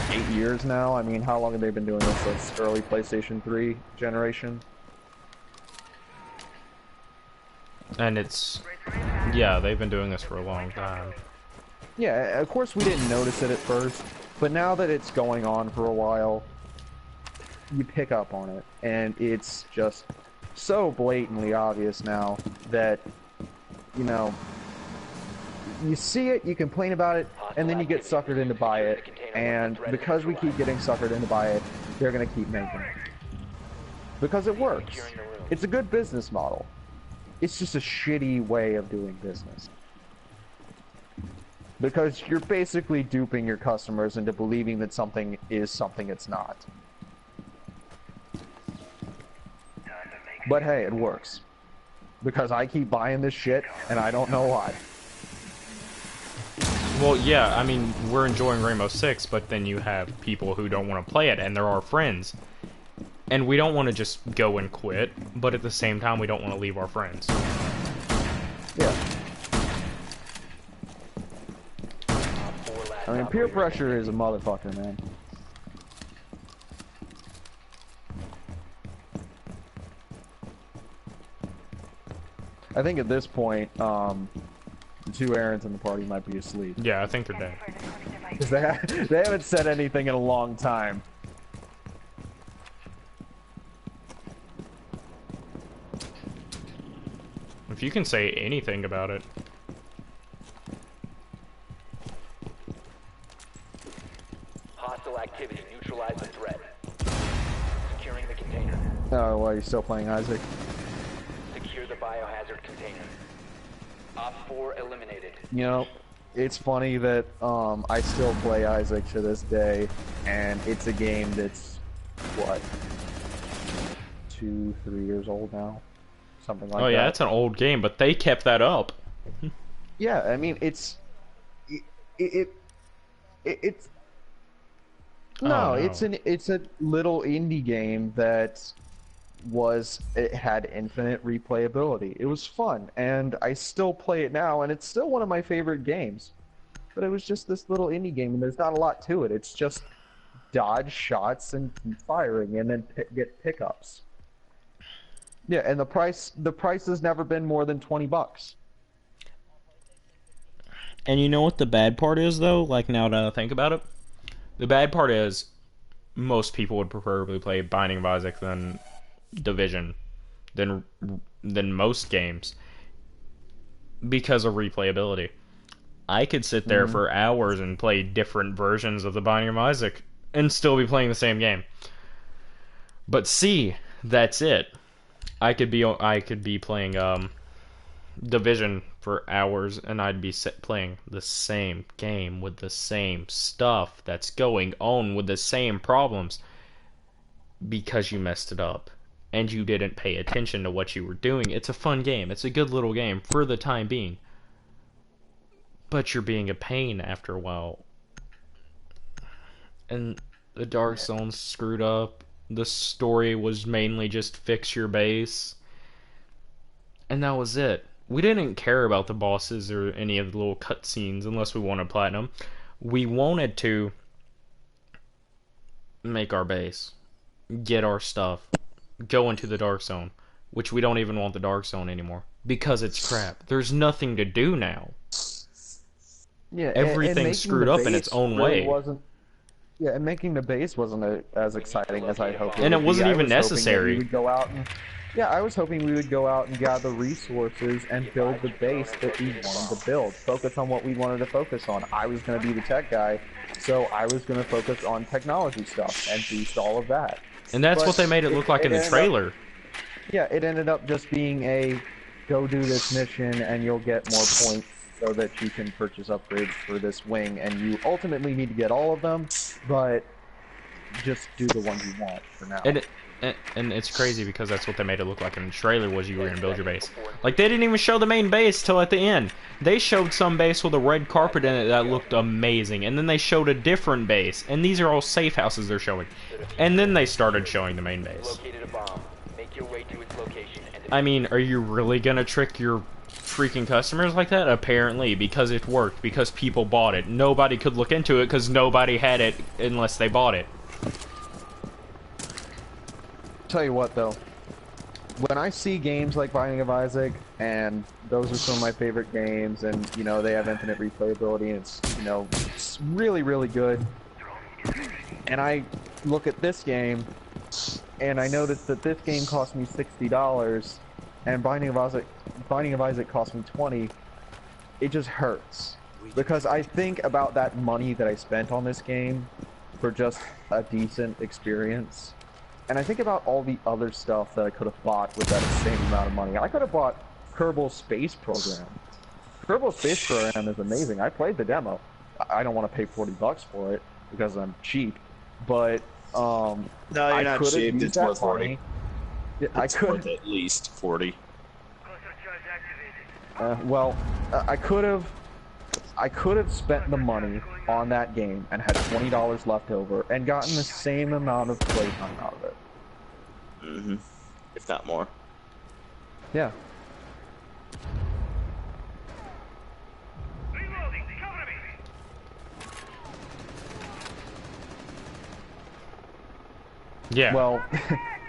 8 years now. I mean, how long have they been doing this? Since early PlayStation 3 generation? And it's... Yeah, they've been doing this for a long time. Yeah, of course we didn't notice it at first, but now that it's going on for a while, you pick up on it, and it's just so blatantly obvious now that, you know, you see it, you complain about it, and then you get suckered into buy it, and because we keep getting suckered into buy it, they're gonna keep making it. Because it works. It's a good business model. It's just a shitty way of doing business. Because you're basically duping your customers into believing that something is something it's not. But hey, it works. Because I keep buying this shit, and I don't know why. Well, yeah, I mean, we're enjoying Rainbow Six, but then you have people who don't want to play it, and they're our friends. And we don't want to just go and quit, but at the same time, we don't want to leave our friends. Yeah. I mean, peer pressure is a motherfucker, man. I think at this point, the two Aarons in the party might be asleep. Yeah, I think they're dead. Because they haven't said anything in a long time. If you can say anything about it. Hostile activity. Neutralize the threat. Securing the container. Oh, well, you're still playing Isaac? Secure the biohazard container. Op 4 eliminated. You know, it's funny that I still play Isaac to this day, and it's a game that's, what, 2-3 years old now? Something like that. Oh yeah, it's an old game, but they kept that up. Yeah, I mean, it's no, it's a little indie game that it had infinite replayability. It was fun, and I still play it now, and it's still one of my favorite games. But it was just this little indie game, and there's not a lot to it. It's just dodge shots and keep firing, and then get pickups. Yeah, and the price has never been more than $20. And you know what the bad part is, though? Like, now that I think about it? The bad part is, most people would preferably play Binding of Isaac than Division, than most games, because of replayability. I could sit there for hours and play different versions of the Binding of Isaac, and still be playing the same game. But see, that's it. I could be playing Division for hours, and I'd be playing the same game with the same stuff that's going on with the same problems because you messed it up and you didn't pay attention to what you were doing. It's a fun game. It's a good little game for the time being. But you're being a pain after a while. And the Dark Zone's screwed up. The story was mainly just fix your base. And that was it. We didn't care about the bosses or any of the little cutscenes unless we wanted platinum. We wanted to make our base, get our stuff, go into the Dark Zone, which we don't even want the Dark Zone anymore because it's crap. There's nothing to do now. Yeah, everything's screwed up in its own way. Yeah, and making the base wasn't as exciting as I hoped. And it wasn't even necessary. I was hoping we would go out and gather resources and build the base that we wanted to build. Focus on what we wanted to focus on. I was going to be the tech guy, so I was going to focus on technology stuff and boost all of that. And that's what they made it look like in the trailer. Yeah, it ended up just being a go do this mission and you'll get more points so that you can purchase upgrades for this wing, and you ultimately need to get all of them, but just do the ones you want for now. And it's crazy because that's what they made it look like in the trailer, was you were gonna build your base. Like, they didn't even show the main base till at the end. They showed some base with a red carpet in it that looked amazing, and then they showed a different base, and these are all safe houses they're showing. And then they started showing the main base. Located a bomb. Make your way to its location and I mean, are you really gonna trick your freaking customers like that? Apparently, because it worked, because people bought it. Nobody could look into it because nobody had it unless they bought it. Tell you what, though, when I see games like Binding of Isaac, and those are some of my favorite games, and you know they have infinite replayability, and it's really really good. And I look at this game, and I notice that this game cost me $60, and Binding of Isaac cost me $20. It just hurts because I think about that money that I spent on this game for just a decent experience. And I think about all the other stuff that I could have bought with that same amount of money. I could have bought Kerbal Space Program. Kerbal Space Program is amazing. I played the demo. I don't want to pay $40 for it because I'm cheap. But No, you're not cheap. It's worth 40. I It's could worth at least 40. well, I could have spent the money on that game and had $20 left over and gotten the same amount of playtime out of it. Mm-hmm. If not more. Yeah. Yeah. Well,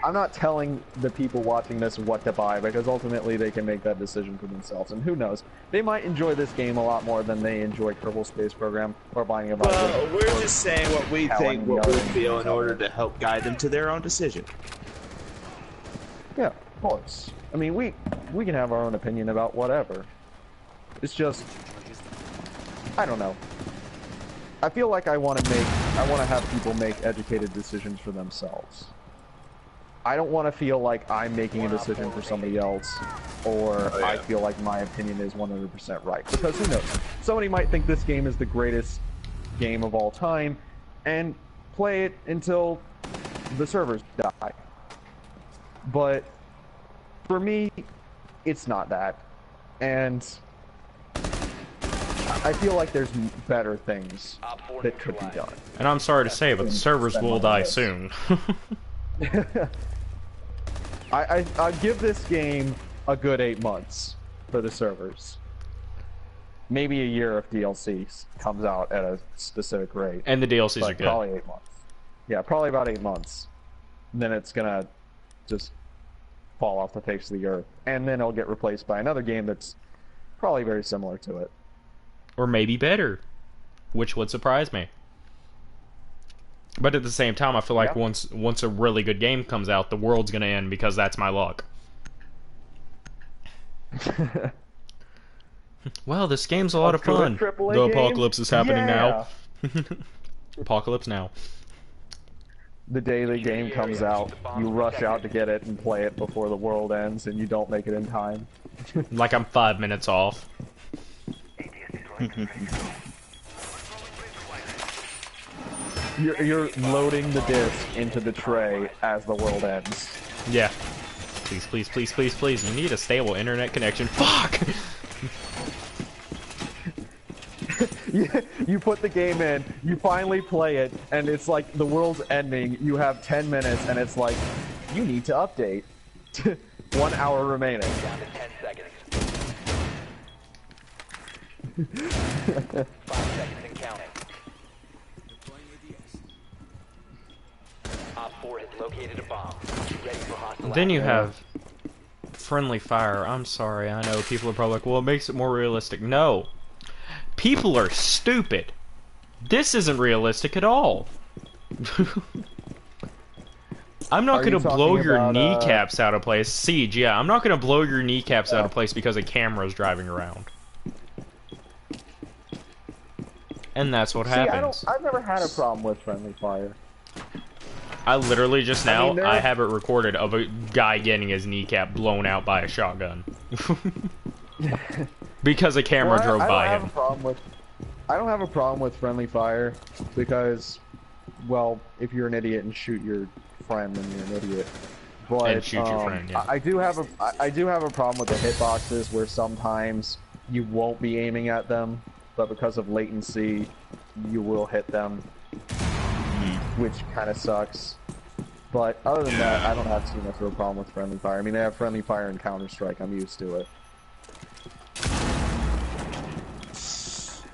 I'm not telling the people watching this what to buy because ultimately they can make that decision for themselves. And who knows? They might enjoy this game a lot more than they enjoy Kerbal Space Program or Binding of Isaac. Well, we're just saying what we telling think, the what we other feel in games order out to help guide them to their own decision. Yeah, of course. I mean, we can have our own opinion about whatever. It's just, I don't know. I feel like I want to have people make educated decisions for themselves. I don't want to feel like I'm making a decision for somebody else, or Oh, yeah. I feel like my opinion is 100% right. Because who knows? Somebody might think this game is the greatest game of all time, and play it until the servers die. But for me, it's not that. And I feel like there's better things that could be done. And I'm sorry to say, but the servers will die soon. I give this game a good 8 months for the servers. Maybe a year if DLC comes out at a specific rate. And the DLCs are But good. probably 8 months. Yeah, probably about 8 months. And then it's gonna just fall off the face of the earth. And then it'll get replaced by another game that's probably very similar to it. Or maybe better, which would surprise me. But at the same time, I feel like Yeah. once a really good game comes out, the world's gonna end because that's my luck. Well, this game's a lot of good fun. AAA The game? apocalypse is happening now. Apocalypse now. The day the game comes out, you rush out to get it and play it before the world ends, and you don't make it in time. Like I'm 5 minutes off. You're loading the disc into the tray as the world ends. Yeah. Please, please, please, please, please. You need a stable internet connection. Fuck! You put the game in, you finally play it, and it's like the world's ending. You have 10 minutes, and it's like, you need to update. 1 hour remaining. down to 10 seconds. 5 seconds and counting. Op 4 has located a bomb. Get ready for hostile Then you action. have friendly fire. I'm sorry, I know people are probably like, well, it makes it more realistic. No. People are stupid. This isn't realistic at all. I'm not Are gonna you talking blow your about, kneecaps out of place. Siege, yeah. I'm not gonna blow your kneecaps out of place because a camera's driving around. And that's what happens. I've never had a problem with friendly fire. I literally just I now, mean, I have it recorded of a guy getting his kneecap blown out by a shotgun. Because a camera drove by him. I don't have a problem with friendly fire because, well, if you're an idiot and shoot your friend, then you're an idiot. But And shoot your friend, yeah. I do have a problem with the hitboxes where sometimes you won't be aiming at them, but because of latency, you will hit them, which kind of sucks. But other than that, I don't have too much of a problem with friendly fire. I mean, they have friendly fire in Counter-Strike. I'm used to it.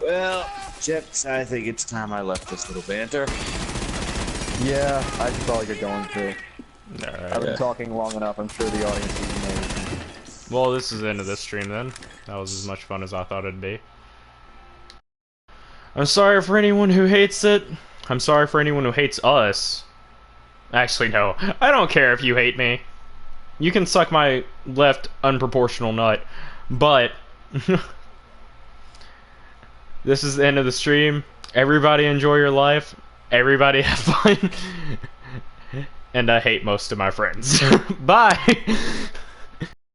Well, Jeff, I think it's time I left this little banter. Yeah, I should probably get going too. Alright. I've been talking long enough. I'm sure the audience is amazing. Well, this is the end of this stream then. That was as much fun as I thought it'd be. I'm sorry for anyone who hates it. I'm sorry for anyone who hates us. Actually, no. I don't care if you hate me. You can suck my left unproportional nut. But this is the end of the stream. Everybody enjoy your life. Everybody have fun. And I hate most of my friends. Bye!